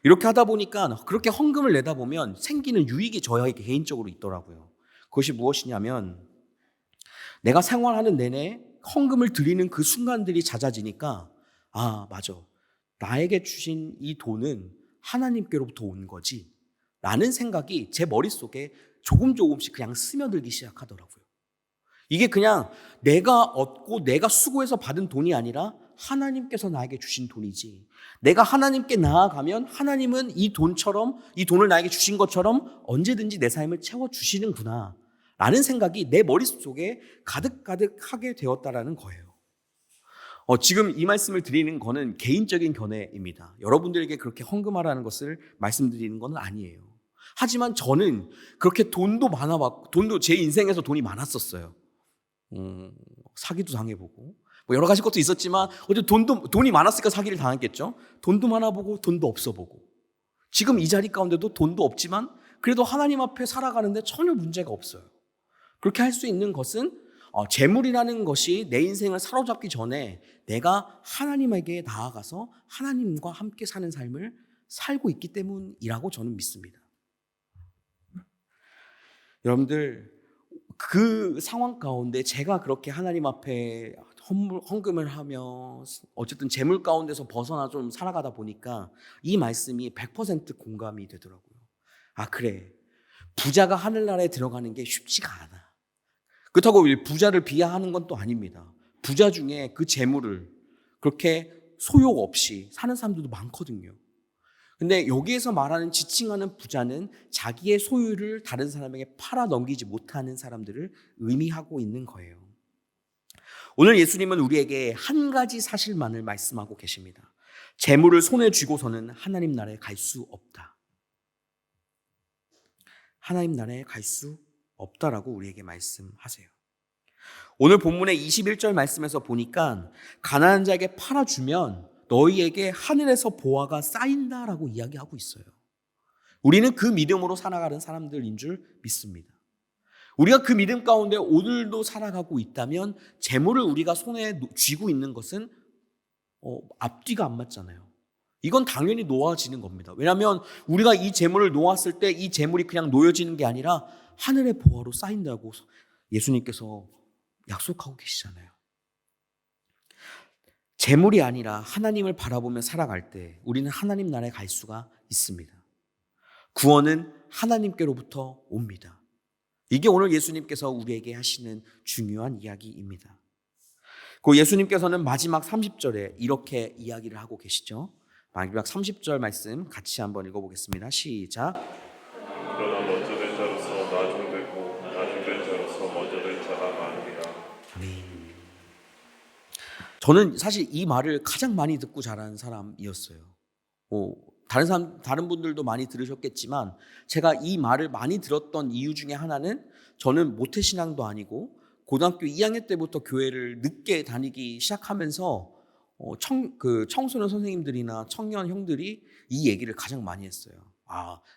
이렇게 하다 보니까 그렇게 헌금을 내다 보면 생기는 유익이 저에게 개인적으로 있더라고요. 그것이 무엇이냐면, 내가 생활하는 내내 헌금을 드리는 그 순간들이 잦아지니까, 맞아, 나에게 주신 이 돈은 하나님께로부터 온 거지 라는 생각이 제 머릿속에 조금씩 그냥 스며들기 시작하더라고요. 이게 그냥 내가 얻고 내가 수고해서 받은 돈이 아니라 하나님께서 나에게 주신 돈이지, 내가 하나님께 나아가면 하나님은 이 돈을 나에게 주신 것처럼 언제든지 내 삶을 채워주시는구나 라는 생각이 내 머릿속에 가득하게 되었다라는 거예요. 지금 이 말씀을 드리는 거는 개인적인 견해입니다. 여러분들에게 그렇게 헌금하라는 것을 말씀드리는 건 아니에요. 하지만 저는 그렇게 돈도 제 인생에서 돈이 많았었어요. 사기도 당해보고 뭐 여러 가지 것도 있었지만 어쨌든 돈이 많았으니까 사기를 당했겠죠. 돈도 많아보고 돈도 없어보고, 지금 이 자리 가운데도 돈도 없지만 그래도 하나님 앞에 살아가는데 전혀 문제가 없어요. 그렇게 할 수 있는 것은 재물이라는 것이 내 인생을 사로잡기 전에 내가 하나님에게 나아가서 하나님과 함께 사는 삶을 살고 있기 때문이라고 저는 믿습니다. 여러분들, 그 상황 가운데 제가 그렇게 하나님 앞에 헌금을 하며 어쨌든 재물 가운데서 벗어나 좀 살아가다 보니까 이 말씀이 100% 공감이 되더라고요. 그래, 부자가 하늘나라에 들어가는 게 쉽지가 않아. 그렇다고 부자를 비하하는 건 또 아닙니다. 부자 중에 그 재물을 그렇게 소욕 없이 사는 사람들도 많거든요. 근데 여기에서 말하는 지칭하는 부자는 자기의 소유를 다른 사람에게 팔아 넘기지 못하는 사람들을 의미하고 있는 거예요. 오늘 예수님은 우리에게 한 가지 사실만을 말씀하고 계십니다. 재물을 손에 쥐고서는 하나님 나라에 갈 수 없다. 하나님 나라에 갈 수 없다라고 우리에게 말씀하세요. 오늘 본문의 21절 말씀에서 보니까 가난한 자에게 팔아주면 너희에게 하늘에서 보화가 쌓인다라고 이야기하고 있어요. 우리는 그 믿음으로 살아가는 사람들인 줄 믿습니다. 우리가 그 믿음 가운데 오늘도 살아가고 있다면 재물을 우리가 손에 쥐고 있는 것은 앞뒤가 안 맞잖아요. 이건 당연히 놓아지는 겁니다. 왜냐하면 우리가 이 재물을 놓았을 때 이 재물이 그냥 놓여지는 게 아니라 하늘의 보화로 쌓인다고 예수님께서 약속하고 계시잖아요. 재물이 아니라 하나님을 바라보며 살아갈 때 우리는 하나님 나라에 갈 수가 있습니다. 구원은 하나님께로부터 옵니다. 이게 오늘 예수님께서 우리에게 하시는 중요한 이야기입니다. 그 예수님께서는 마지막 30절에 이렇게 이야기를 하고 계시죠. 마지막 30절 말씀 같이 한번 읽어보겠습니다. 시작. 그러나 먼저 된 자로서 나중되고 나중된 자로서 먼저 된 자가 많으리라. 아멘. 저는 사실 이 말을 가장 많이 듣고 자란 사람이었어요. 다른 분들도 많이 들으셨겠지만 제가 이 말을 많이 들었던 이유 중에 하나는 저는 모태신앙도 아니고 고등학교 2학년 때부터 교회를 늦게 다니기 시작하면서 청소년 선생님들이나 청년 형들이 이 얘기를 가장 많이 했어요.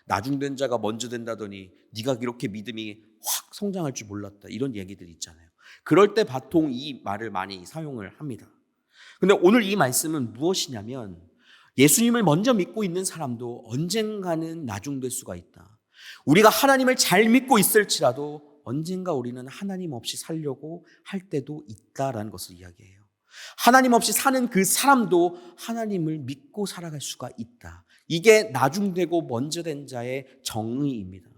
나중된 자가 먼저 된다더니 네가 이렇게 믿음이 확 성장할 줄 몰랐다. 이런 얘기들 있잖아요. 그럴 때 보통 이 말을 많이 사용을 합니다. 근데 오늘 이 말씀은 무엇이냐면 예수님을 먼저 믿고 있는 사람도 언젠가는 나중될 수가 있다. 우리가 하나님을 잘 믿고 있을지라도 언젠가 우리는 하나님 없이 살려고 할 때도 있다라는 것을 이야기해요. 하나님 없이 사는 그 사람도 하나님을 믿고 살아갈 수가 있다. 이게 나중되고 먼저 된 자의 정의입니다.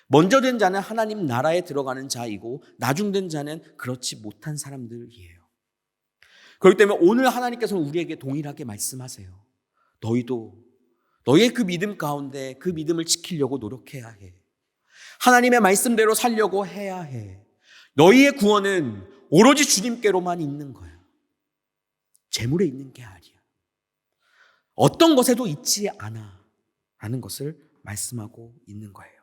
먼저 된 자는 하나님 나라에 들어가는 자이고 나중된 자는 그렇지 못한 사람들이에요. 그렇기 때문에 오늘 하나님께서는 우리에게 동일하게 말씀하세요. 너희도 너희의 그 믿음 가운데 그 믿음을 지키려고 노력해야 해. 하나님의 말씀대로 살려고 해야 해. 너희의 구원은 오로지 주님께로만 있는 거야. 재물에 있는 게 아니야. 어떤 것에도 있지 않아 라는 것을 말씀하고 있는 거예요.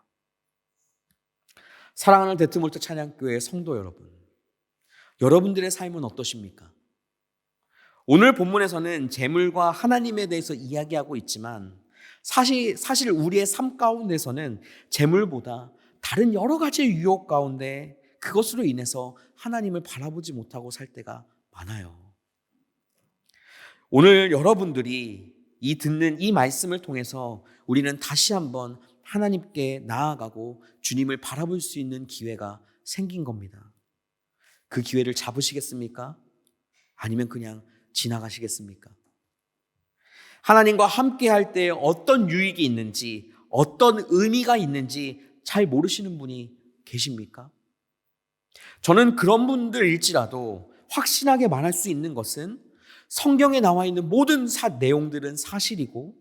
사랑하는 데트몰트 찬양교회 성도 여러분, 여러분들의 삶은 어떠십니까? 오늘 본문에서는 재물과 하나님에 대해서 이야기하고 있지만 사실 우리의 삶 가운데서는 재물보다 다른 여러 가지 유혹 가운데 그것으로 인해서 하나님을 바라보지 못하고 살 때가 많아요. 오늘 여러분들이 듣는 이 말씀을 통해서 우리는 다시 한번 하나님께 나아가고 주님을 바라볼 수 있는 기회가 생긴 겁니다. 그 기회를 잡으시겠습니까? 아니면 그냥 지나가시겠습니까? 하나님과 함께 할 때 어떤 유익이 있는지, 어떤 의미가 있는지 잘 모르시는 분이 계십니까? 저는 그런 분들일지라도 확신하게 말할 수 있는 것은 성경에 나와 있는 모든 내용들은 사실이고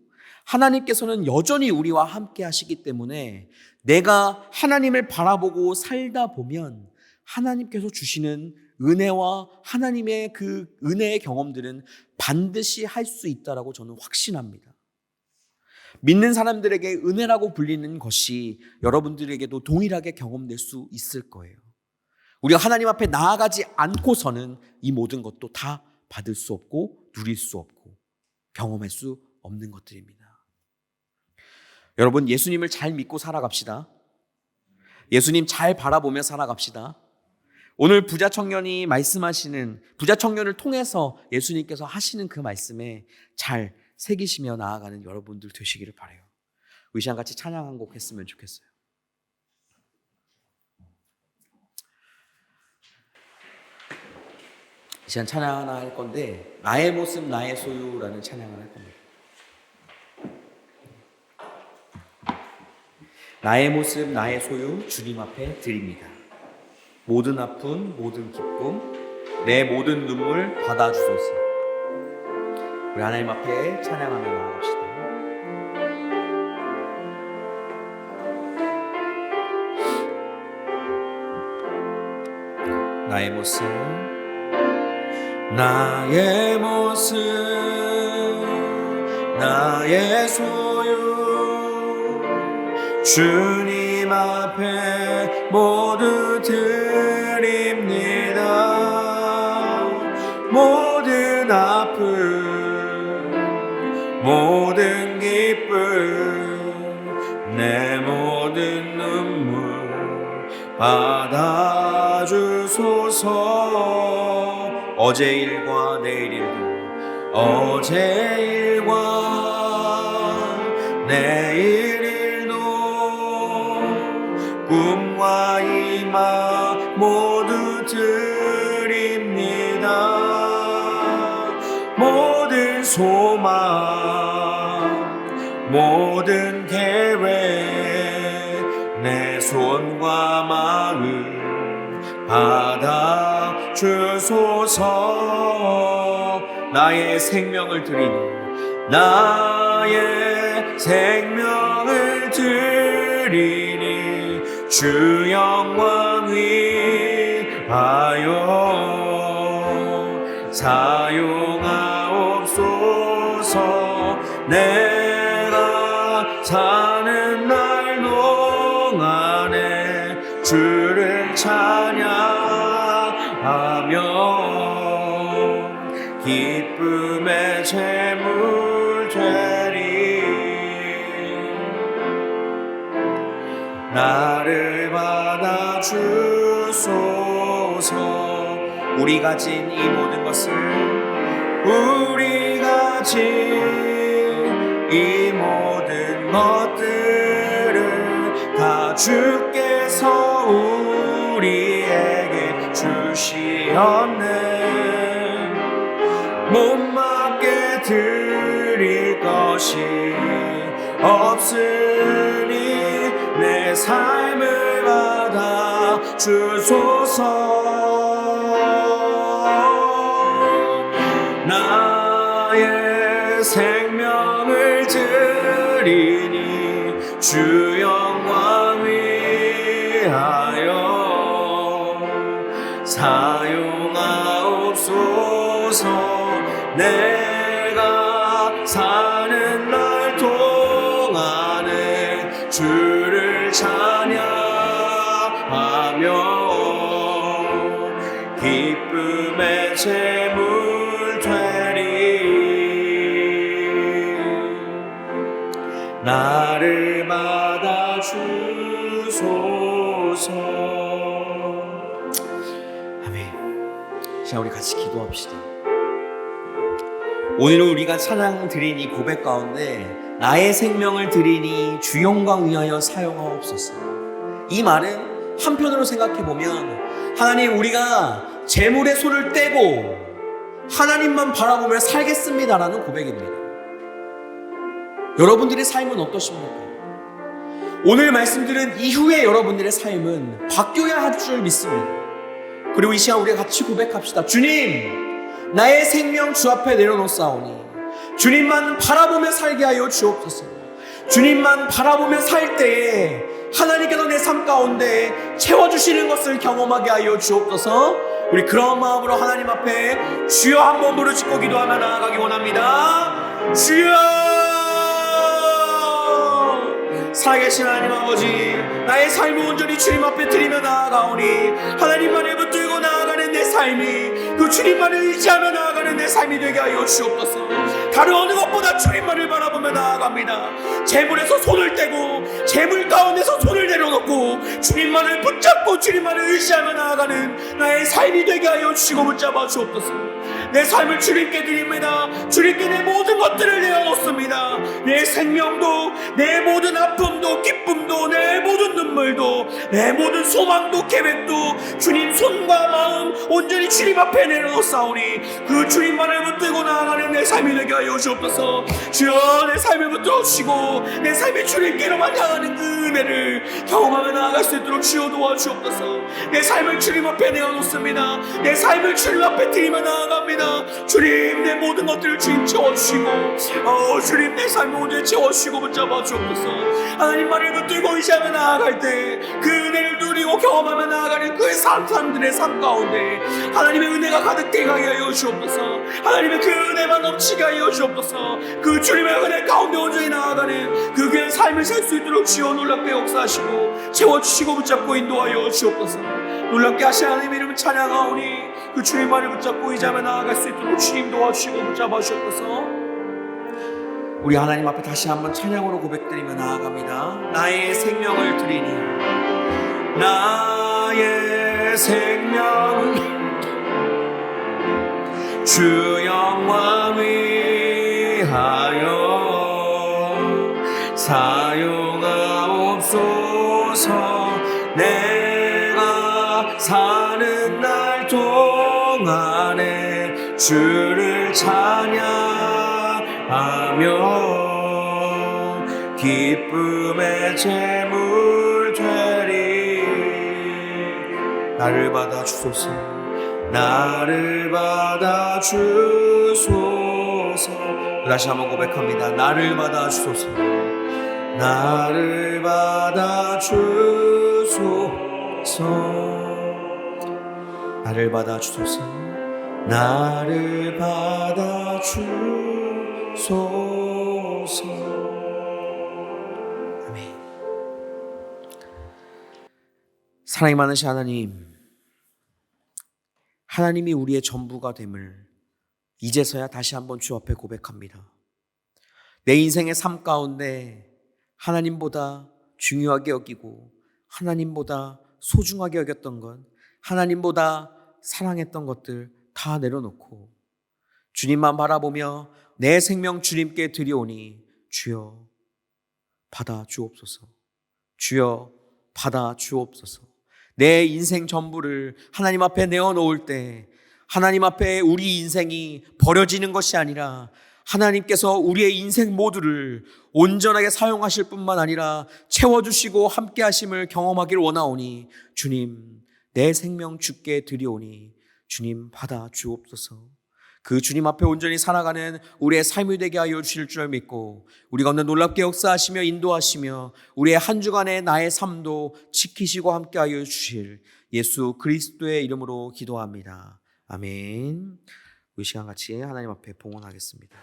하나님께서는 여전히 우리와 함께 하시기 때문에 내가 하나님을 바라보고 살다 보면 하나님께서 주시는 은혜와 하나님의 그 은혜의 경험들은 반드시 할 수 있다라고 저는 확신합니다. 믿는 사람들에게 은혜라고 불리는 것이 여러분들에게도 동일하게 경험될 수 있을 거예요. 우리가 하나님 앞에 나아가지 않고서는 이 모든 것도 다 받을 수 없고 누릴 수 없고 경험할 수 없는 것들입니다. 여러분, 예수님을 잘 믿고 살아갑시다. 예수님 잘 바라보며 살아갑시다. 오늘 부자 청년이 말씀하시는, 부자 청년을 통해서 예수님께서 하시는 그 말씀에 잘 새기시며 나아가는 여러분들 되시기를 바라요. 우리 시간 같이 찬양 한 곡 했으면 좋겠어요. 이 시간 찬양 하나 할 건데 나의 모습 나의 소유라는 찬양을 할 겁니다. 나의 모습 나의 소유 주님 앞에 드립니다. 모든 아픔 모든 기쁨 내 모든 눈물 받아주소서. 우리 하나님 앞에 찬양하며 나아갑시다. 나의 모습 나의 모습 나의 소유 주님 앞에 모두 드립니다. 모든 아픔 모든 기쁨 내 모든 눈물 받아주소서. 어제 일과 내일 일도 어제 일과 내일 일도 꿈과 희망 모두 드립니다. 모든 소망 모든 계획 내 손과 마음 받아주소서. 나의 생명을 드리니 나의 생명을 드리니 주 영광 위하여 사용하옵소서. 내가 사는 날 동안에 주를 찬양하며 기쁨의 제물 되리. 나를 받아 주소서. 우리 가진 이 모든 것을, 우리 가진 이 모든 것들을 다 주께서 우리에게 주시었네. 못 맡게 드릴 것이 없으니 내 삶을 받아 주소서. 나의 생명을 드리니 주 영광 위하여 사용하옵소서. 내가 사는 날 동안에 주를 찬양하며 기쁨의 제물 되리. 나를 받아 주소서. 아멘. 자, 우리 같이 기도합시다. 오늘은 우리가 찬양 드린 이 고백 가운데 나의 생명을 드리니 주 영광 위하여 사용하옵소서. 이 말은 한편으로 생각해 보면 하나님, 우리가 재물의 손을 떼고 하나님만 바라보며 살겠습니다라는 고백입니다. 여러분들의 삶은 어떠십니까? 오늘 말씀드린 이후에 여러분들의 삶은 바뀌어야 할 줄 믿습니다. 그리고 이 시간 우리가 같이 고백합시다. 주님, 나의 생명 주 앞에 내려놓사오니 주님만 바라보며 살게 하여 주옵소서. 주님만 바라보며 살 때에 하나님께서 내 삶 가운데 채워주시는 것을 경험하게 하여 주옵소서. 우리 그런 마음으로 하나님 앞에 주여 한 번 부르짖고 기도하며 나아가기 원합니다. 주여! 살아계신 하나님 아버지, 나의 삶을 온전히 주님 앞에 드리며 나아가오니 하나님만을 붙들고 나아가는 내 삶이 그 주님만을 의지하며 나아가는 내 삶이 되게 하여 주옵소서. 다른 어느 것보다 주님만을 바라보며 나아갑니다. 재물에서 손을 떼고 재물 가운데서 손을 내려놓고 주님만을 붙잡고 주님만을 의지하며 나아가는 나의 삶이 되게 하여 주시고 붙잡아 주옵소서. 내 삶을 주님께 드립니다. 주님께 내 모든 것들을 내어놓습니다. 내 생명도, 내 모든 아픔도, 기쁨도, 내 모든 눈물도, 내 모든 소망도, 계획도 주님 손과 마음 온전히 주님 앞에 내려놓사오니 그 주님만을 붙들고 나아가는 내 삶이 되게 하여 주옵소서. 주여, 내 삶을 붙들어 주시고 내 삶이 주님께로만 향하는 그 은혜를 경험하며 나아갈 수 있도록 주여 도와주옵소서. 내 삶을 주님 앞에 내어놓습니다. 내 삶을 주님 앞에 드리며 나아갑니다. 주님, 내 모든 것들을 주님 채워주시고 주님, 내 삶을 온전히 채워주시고 붙잡아 주옵소서. 하나님만을 붙들고 의지하며 나아갈 때 그 은혜를 누리고 경험하며 나아가는 그 사람들의 삶 가운데 하나님의 은혜가 가득되게 하여 주옵소서. 하나님의 그 은혜만 넘치게 하여 주옵소서. 그 주님의 은혜 가운데 온전히 나아가는 그 귀한 삶을 살 수 있도록 주여 놀랍게 역사하시고 채워주시고 붙잡고 인도하여 주옵소서. 놀랍게 하신 하나님의 이름을 찬양하오니 그 주님만을 붙잡고 의지하며 나아갈 수 있도록 주님 도와주시고 붙잡아 주옵소서. 우리 하나님 앞에 다시 한번 찬양으로 고백드리며 나아갑니다. 나의 생명을 드리니, 나의 생명을 주 영광 위하여 사용하옵소서. 내가 사는 날 동안에 주를 찬양하며 기쁨의 제물 되리. 나를 받아 주소서. 나를 받아 주소서. 다시 한번 고백합니다. 나를 받아 주소서. 나를 받아 주소서. 나를 받아 주소서. 나를 받아주소서. 아멘. 사랑이 많으신 하나님, 하나님이 우리의 전부가 됨을 이제서야 다시 한번 주 앞에 고백합니다. 내 인생의 삶 가운데 하나님보다 중요하게 여기고 하나님보다 소중하게 여겼던 것, 하나님보다 사랑했던 것들 다 내려놓고 주님만 바라보며 내 생명 주님께 드리오니 주여 받아 주옵소서. 주여 받아 주옵소서. 내 인생 전부를 하나님 앞에 내어놓을 때 하나님 앞에 우리 인생이 버려지는 것이 아니라 하나님께서 우리의 인생 모두를 온전하게 사용하실 뿐만 아니라 채워주시고 함께 하심을 경험하기를 원하오니 주님 내 생명 주께 드리오니 주님 받아 주옵소서. 그 주님 앞에 온전히 살아가는 우리의 삶이 되게 하여 주실 줄 믿고 우리 가운데 놀랍게 역사하시며 인도하시며 우리의 한 주간의 나의 삶도 지키시고 함께 하여 주실 예수 그리스도의 이름으로 기도합니다. 아멘. 우리 시간 같이 하나님 앞에 봉헌하겠습니다.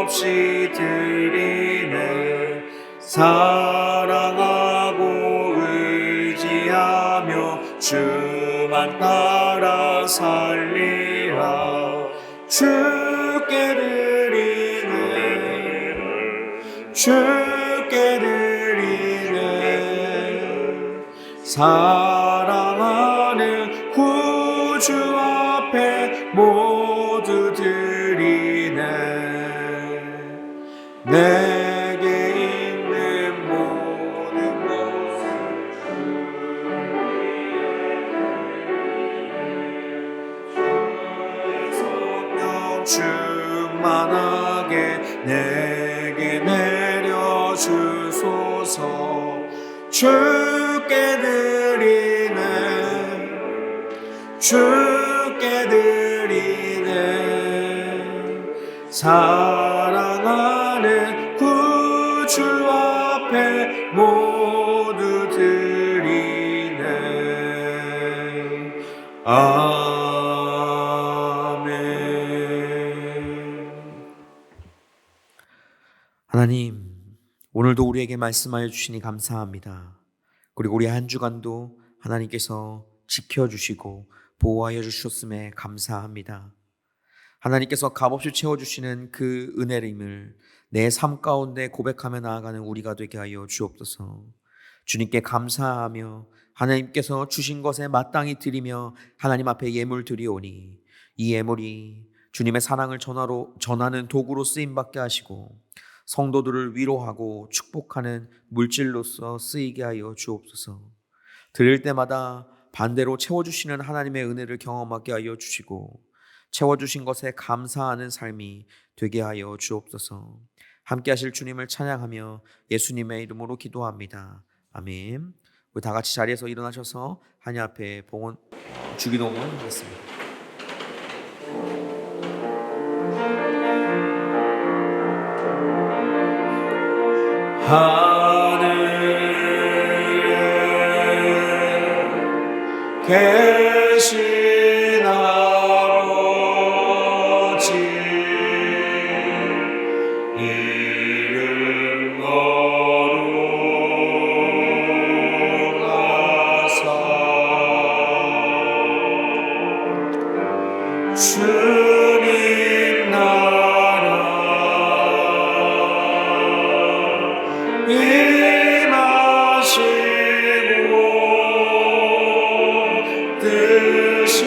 없이 드리네. 사랑하고 의지하며 주만 따라 살리라. 주께 드리네. 주께 드리네. 사랑하는 구주 앞에 모두 드리네. 내게 있는 모든 것을 주의 성령 충만하게 내게 내려주소서. 주께 드리네. 주께 드리네. 사랑하는 구주 앞에 모두 드리네. 아멘. 하나님, 오늘도 우리에게 말씀하여 주시니 감사합니다. 그리고 우리 한 주간도 하나님께서 지켜주시고 보호하여 주셨음에 감사합니다. 하나님께서 값없이 채워주시는 그 은혜임을 내 삶 가운데 고백하며 나아가는 우리가 되게 하여 주옵소서. 주님께 감사하며 하나님께서 주신 것에 마땅히 드리며 하나님 앞에 예물 드리오니 이 예물이 주님의 사랑을 전하는 도구로 쓰임받게 하시고 성도들을 위로하고 축복하는 물질로서 쓰이게 하여 주옵소서. 드릴 때마다 반대로 채워주시는 하나님의 은혜를 경험하게 하여 주시고 채워주신 것에 감사하는 삶이 되게 하여 주옵소서. 함께 하실 주님을 찬양하며 예수님의 이름으로 기도합니다. 아멘. 우리 다 같이 자리에서 일어나셔서 하나님 앞에 봉헌 주기도문 하겠습니다. 하늘에 계신 아버지 이름 거룩하사 주님 나라 임하시고 뜻이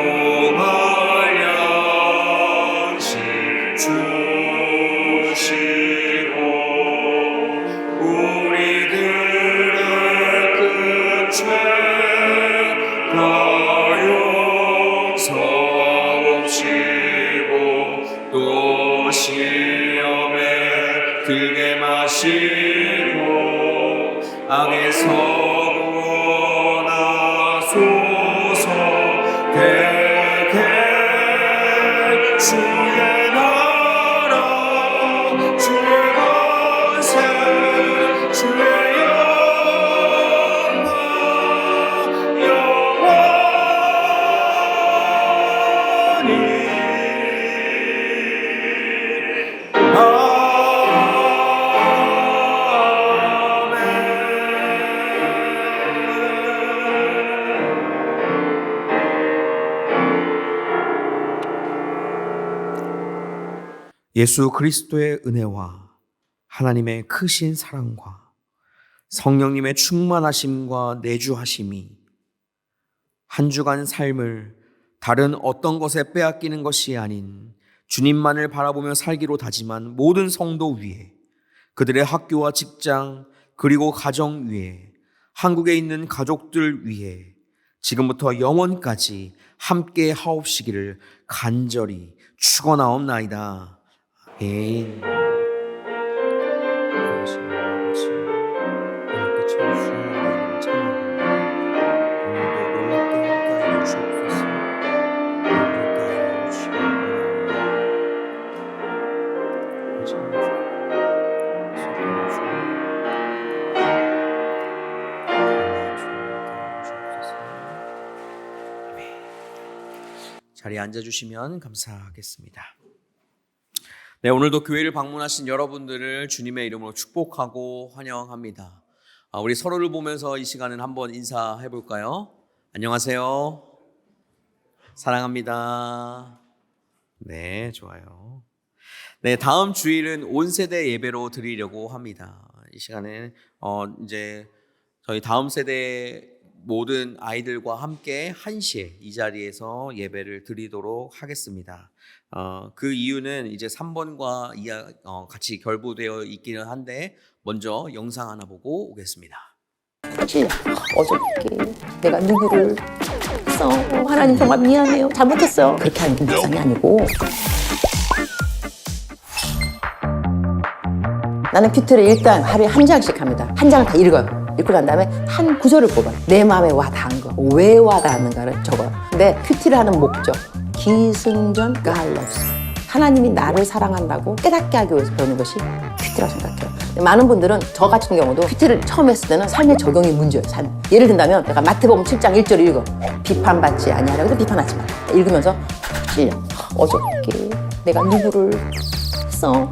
일용할 양식 주시고 우리들의 그 죄 다 용서하시고 하옵소서. 대개 주의 나라 주의 권세 주의 영광 영원히 예수 그리스도의 은혜와 하나님의 크신 사랑과 성령님의 충만하심과 내주하심이 한 주간 삶을 다른 어떤 것에 빼앗기는 것이 아닌 주님만을 바라보며 살기로 다짐한 모든 성도 위에, 그들의 학교와 직장 그리고 가정 위에, 한국에 있는 가족들 위에 지금부터 영원까지 함께 하옵시기를 간절히 축원하옵나이다. 아멘. 자리에 앉아주시면 감사하겠습니다. 네, 오늘도 교회를 방문하신 여러분들을 주님의 이름으로 축복하고 환영합니다. 우리 서로를 보면서 이 시간은 한번 인사해 볼까요? 안녕하세요. 사랑합니다. 네, 좋아요. 네, 다음 주일은 온 세대 예배로 드리려고 합니다. 이 시간에 이제 저희 다음 세대 모든 아이들과 함께 1시에 이 자리에서 예배를 드리도록 하겠습니다. 그 이유는 이제 3번과 같이 결부되어 있기는 한데 먼저 영상 하나 보고 오겠습니다. 그치? 어저께 내가 누구를 했어? 하나님 정말 미안해요. 잘못했어. 그렇게 하는 게 묵상이 아니고, 나는 큐티를 일단 하루에 한 장씩 합니다. 한 장을 다 읽어요. 읽고 난 다음에 한 구절을 뽑아요. 내 마음에 와닿은 거, 왜 와닿는가를 적어요. 근데 큐티를 하는 목적, 기승전 God loves you. 하나님이 나를 사랑한다고 깨닫게 하기 위해서 배우는 것이 큐티라고 생각해요. 많은 분들은 저 같은 경우도 큐티를 처음 했을 때는 삶의 적용이 문제예요. 삶. 예를 든다면 내가 마태복음 7장 1절 읽어. 비판받지 아니하라. 근데 비판하지 마. 읽으면서 어저께 내가 누구를 했어?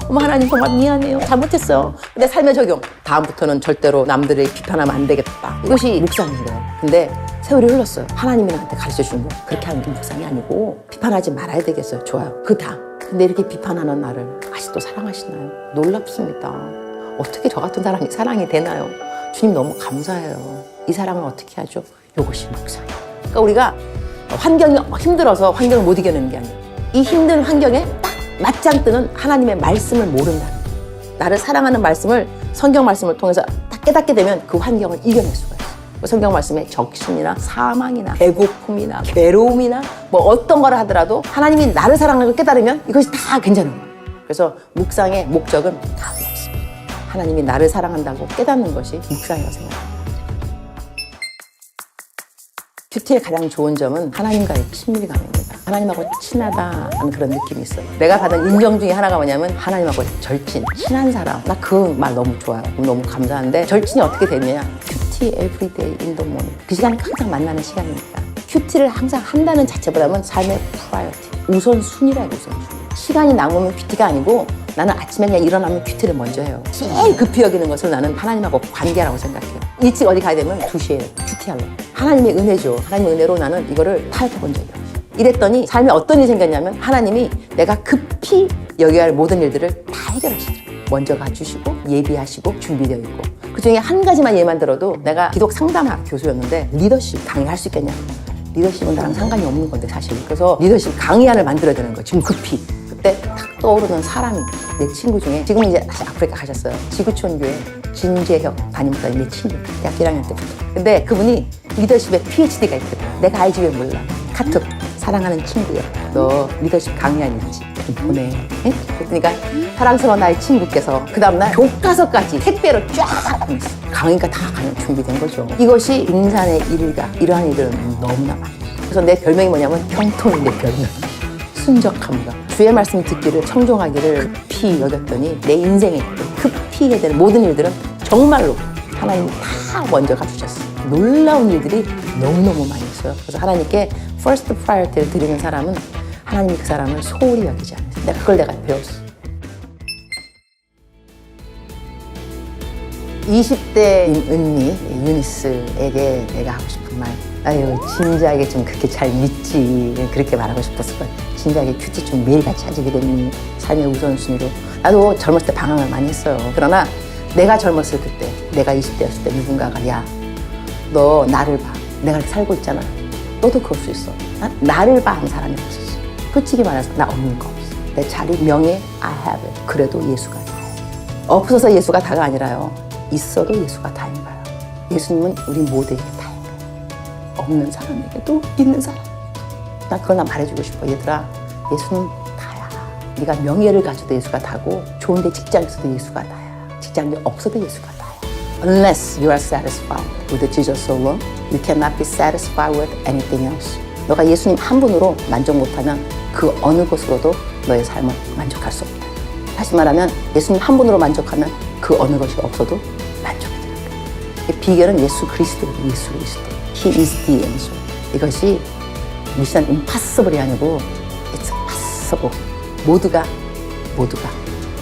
어머, 하나님 정말 미안해요. 잘못했어요. 내 삶의 적용. 다음부터는 절대로 남들을 비판하면 안 되겠다. 이것이 묵상인 거예요. 근데 세월이 흘렀어요. 하나님이 나한테 가르쳐 주는 거. 그렇게 하는 게 묵상이 아니고 비판하지 말아야 되겠어요. 좋아요. 그 다음. 근데 이렇게 비판하는 나를 아직도 사랑하시나요? 놀랍습니다. 어떻게 저 같은 사람이 사랑이 되나요? 주님 너무 감사해요. 이 사랑을 어떻게 하죠? 이것이 묵상이에요. 그러니까 우리가 환경이 힘들어서 환경을 못 이겨내는 게 아니에요. 이 힘든 환경에 딱 맞짱 뜨는 하나님의 말씀을 모른다는 거예요. 나를 사랑하는 말씀을, 성경 말씀을 통해서 딱 깨닫게 되면 그 환경을 이겨낼 수가 있어요. 성경 말씀에 적신이나 사망이나 배고픔이나 괴로움이나 뭐 어떤 거를 하더라도 하나님이 나를 사랑하는 걸 깨달으면 이것이 다 괜찮은 거예요. 그래서 묵상의 목적은 답이 없습니다. 하나님이 나를 사랑한다고 깨닫는 것이 묵상이라고 생각합니다. 큐티의 가장 좋은 점은 하나님과의 친밀감입니다. 하나님하고 친하다는 그런 느낌이 있어요. 내가 받은 인정 중에 하나가 뭐냐면 하나님하고 절친, 친한 사람. 나 그 말 너무 좋아요. 너무 감사한데 절친이 어떻게 되느냐? 큐티 everyday in the morning. 그 시간은 항상 만나는 시간입니다. 큐티를 항상 한다는 자체보다는 삶의 프라이어티, 우선순위라고 우선순위. 시간이 남으면 큐티가 아니고 나는 아침에 그냥 일어나면 큐티를 먼저 해요. 제일 급히 여기는 것을 나는 하나님하고 관계라고 생각해요. 일찍 어디 가야 되면 2시에 큐티하려고. 하나님의 은혜죠. 하나님의 은혜로 나는 이거를 타협해본 적이 없어요. 이랬더니 삶에 어떤 일이 생겼냐면 하나님이 내가 급히 여겨야 할 모든 일들을 다 해결하시더라고요. 먼저 가주시고 예비하시고 준비되어 있고, 그중에 한 가지만 예만 들어도 내가 기독 상담학 교수였는데 리더십 강의할 수 있겠냐. 리더십은 나랑 상관이 없는 건데 사실. 그래서 리더십 강의안을 만들어야 되는 거예요. 지금 급히. 그때 탁 떠오르는 사람이 내 친구 중에, 지금 이제 아프리카 가셨어요. 지구촌교회 진재혁 담임목사님, 내 친구, 대학교 1학년 때부터. 근데 그분이 리더십에 PhD가 있거든. 내가 알지 왜 몰라. 카톡 사랑하는 친구야. 너 리더십 강의 있지? 좀 보내. 응? 그러니까 사랑스러운 나의 친구께서 그 다음날 교과서까지 택배로 쫙 보냈어. 강의가 다 가는 준비된 거죠. 이것이 인산의 일가 이러한 일은 너무나 많아요. 그래서 내 별명이 뭐냐면 형통이 내 별명. 순적함과 주의 말씀 듣기를 청종하기를 급히 여겼더니 내 인생에 급히 해야 되는 모든 일들은 정말로 하나님이 다 먼저 갖추셨어요. 놀라운 일들이 너무너무 많이 있어요. 그래서 하나님께 first priority를 드리는 사람은 하나님이 그 사람을 소홀히 여기지 않으세요. 그걸 내가 배웠어. 20대인 은미, 유니스에게 내가 하고 싶은 말. 아유, 진작에 좀 그렇게 잘 믿지. 그렇게 말하고 싶었을 거야. 진작에 큐티 좀 매일같이 하지 그랬니? 삶의 우선순위로. 나도 젊었을 때 방황을 많이 했어요. 그러나 내가 젊었을 그때, 내가 20대였을 때 누군가가 야, 너 나를 봐. 내가 살고 있잖아. 너도 그럴 수 있어. 나를 봐 하는 사람이 없었어. 솔직히 말해서 나 없는 거 없어. 내 자리, 명예, I have it. 그래도 예수가 다예요. 없어서 예수가 다가 아니라요. 있어도 예수가 다인 거예요. 예수님은 우리 모두에게 다인 거예요. 없는 사람에게도 있는 사람. 나 그걸 말해주고 싶어. 얘들아, 예수는 다야. 네가 명예를 가져도 예수가 다고 좋은데 직장에서도 예수가 다야. 직장이 없어도 예수가 다야. Unless you are satisfied with Jesus alone, you cannot be satisfied with anything else. 너가 예수님 한 분으로 만족 못하면 그 어느 것으로도 너의 삶을 만족할 수 없다. 다시 말하면 예수님 한 분으로 만족하면 그 어느 것이 없어도 만족이 되는 거예요. 비결은 예수 그리스도예요. 예수 그리스도. He is the answer. 이것이 미션 임파서블이 아니고 It's possible. 모두가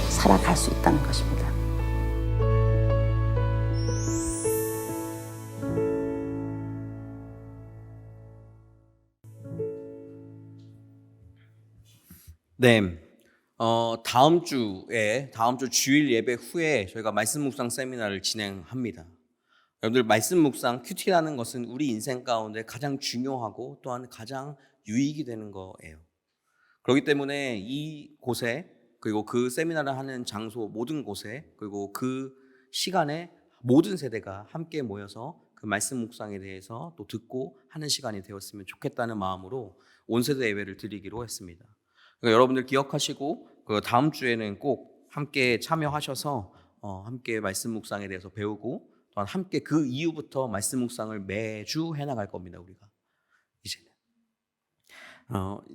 살아갈 수 있다는 것입니다. 네. 다음 주 주일 예배 후에 저희가 말씀 묵상 세미나를 진행합니다. 여러분들 말씀 묵상 큐티라는 것은 우리 인생 가운데 가장 중요하고 또한 가장 유익이 되는 거예요. 그렇기 때문에 이 곳에 그리고 그 세미나를 하는 장소 모든 곳에 그리고 그 시간에 모든 세대가 함께 모여서 그 말씀 묵상에 대해서 또 듣고 하는 시간이 되었으면 좋겠다는 마음으로 온 세대 예배를 드리기로 했습니다. 그러니까 여러분들 기억하시고 그 다음 주에는 꼭 함께 참여하셔서 함께 말씀 묵상에 대해서 배우고 또한 함께 그 이후부터 말씀 묵상을 매주 해나갈 겁니다. 우리가 이제는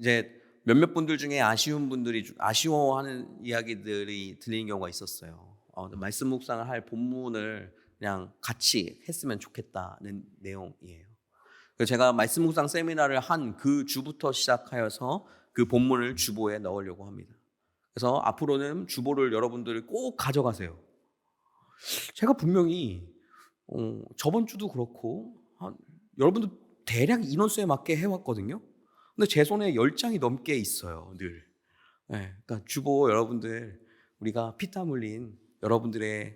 이제 몇몇 분들 중에 아쉬운 분들이 아쉬워하는 이야기들이 들리는 경우가 있었어요. 말씀 묵상을 할 본문을 그냥 같이 했으면 좋겠다는 내용이에요. 그래서 제가 말씀 묵상 세미나를 한 그 주부터 시작하여서 그 본문을 주보에 넣으려고 합니다. 그래서 앞으로는 주보를 여러분들 꼭 가져가세요. 제가 분명히 저번 주도 그렇고 여러분들 대략 인원수에 맞게 해왔거든요. 근데 제 손에 10장이 넘게 있어요, 늘. 네, 그러니까 주보 여러분들 우리가 피땀 흘린 여러분들의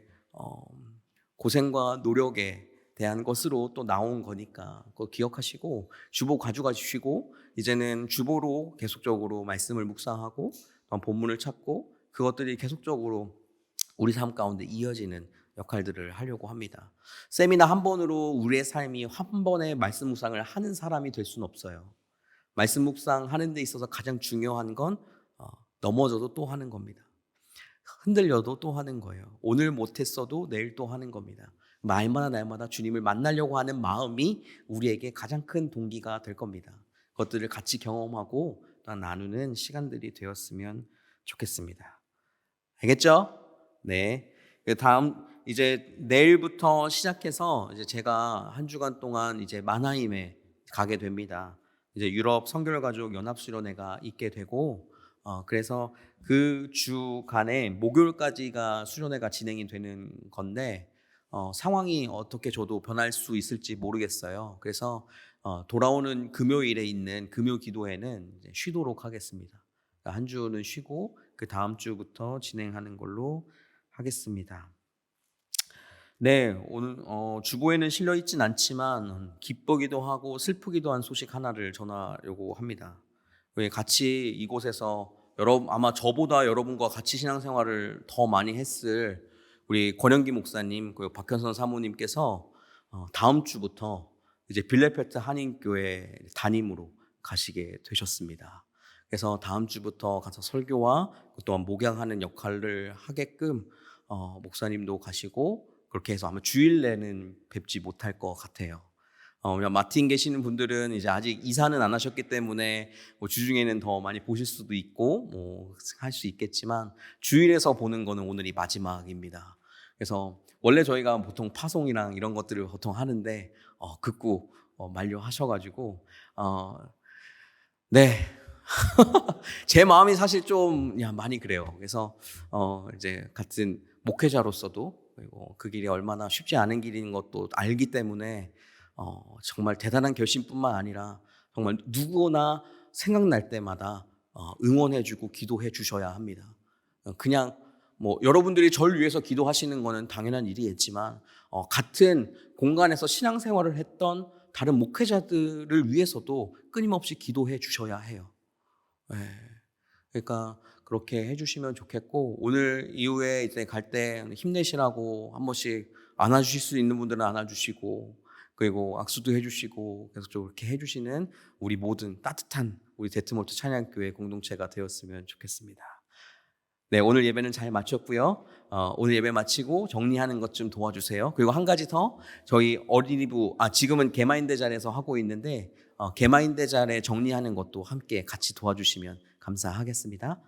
고생과 노력에 대한 것으로 또 나온 거니까 그거 기억하시고 주보 가져가 주시고 이제는 주보로 계속적으로 말씀을 묵상하고 본문을 찾고 그것들이 계속적으로 우리 삶 가운데 이어지는 역할들을 하려고 합니다. 세미나 한 번으로 우리의 삶이 한 번에 말씀 묵상을 하는 사람이 될 수는 없어요. 말씀 묵상하는 데 있어서 가장 중요한 건 넘어져도 또 하는 겁니다. 흔들려도 또 하는 거예요. 오늘 못했어도 내일 또 하는 겁니다. 날마다 주님을 만나려고 하는 마음이 우리에게 가장 큰 동기가 될 겁니다. 그것들을 같이 경험하고 나누는 시간들이 되었으면 좋겠습니다. 알겠죠? 네. 다음 이제 내일부터 시작해서 이제 제가 한 주간 동안 이제 마나임에 가게 됩니다. 이제 유럽 선교가족 연합수련회가 있게 되고 그래서 그 주간에 목요일까지가 수련회가 진행이 되는 건데 상황이 어떻게 저도 변할 수 있을지 모르겠어요. 그래서 돌아오는 금요일에 있는 금요 기도회는 이제 쉬도록 하겠습니다. 그러니까 한 주는 쉬고 그 다음 주부터 진행하는 걸로 하겠습니다. 네, 오늘 주보에는 실려 있진 않지만 기쁘기도 하고 슬프기도 한 소식 하나를 전하려고 합니다. 같이 이곳에서 아마 저보다 여러분과 같이 신앙생활을 더 많이 했을 우리 권영기 목사님 그리고 박현선 사모님께서 다음 주부터 이제 빌레펠트 한인교회 담임으로 가시게 되셨습니다. 그래서 다음 주부터 가서 설교와 또한 목양하는 역할을 하게끔 목사님도 가시고 그렇게 해서 아마 주일 내는 뵙지 못할 것 같아요. 마틴 계시는 분들은 이제 아직 이사는 안 하셨기 때문에 뭐 주중에는 더 많이 보실 수도 있고 뭐 할 수 있겠지만 주일에서 보는 거는 오늘이 마지막입니다. 그래서 원래 저희가 보통 파송이랑 이런 것들을 보통 하는데 극구 만료하셔가지고 네. 제 마음이 사실 좀 많이 그래요. 그래서 이제 같은 목회자로서도 그리고 그 길이 얼마나 쉽지 않은 길인 것도 알기 때문에 정말 대단한 결심뿐만 아니라 정말 누구나 생각날 때마다 응원해주고 기도해 주셔야 합니다. 그냥 뭐 여러분들이 절 위해서 기도하시는 거는 당연한 일이겠지만 같은 공간에서 신앙생활을 했던 다른 목회자들을 위해서도 끊임없이 기도해 주셔야 해요. 네. 그러니까 그렇게 해주시면 좋겠고 오늘 이후에 이제 갈 때 힘내시라고 한 번씩 안아주실 수 있는 분들은 안아주시고 그리고 악수도 해주시고 계속 좀 이렇게 해주시는 우리 모든 따뜻한 우리 데트몰트 찬양교회 공동체가 되었으면 좋겠습니다. 네, 오늘 예배는 잘 마쳤고요. 오늘 예배 마치고 정리하는 것 좀 도와주세요. 그리고 한 가지 더 저희 어린이부 지금은 개마인대 자리에서 하고 있는데 개마인대 자리 정리하는 것도 함께 같이 도와주시면 감사하겠습니다.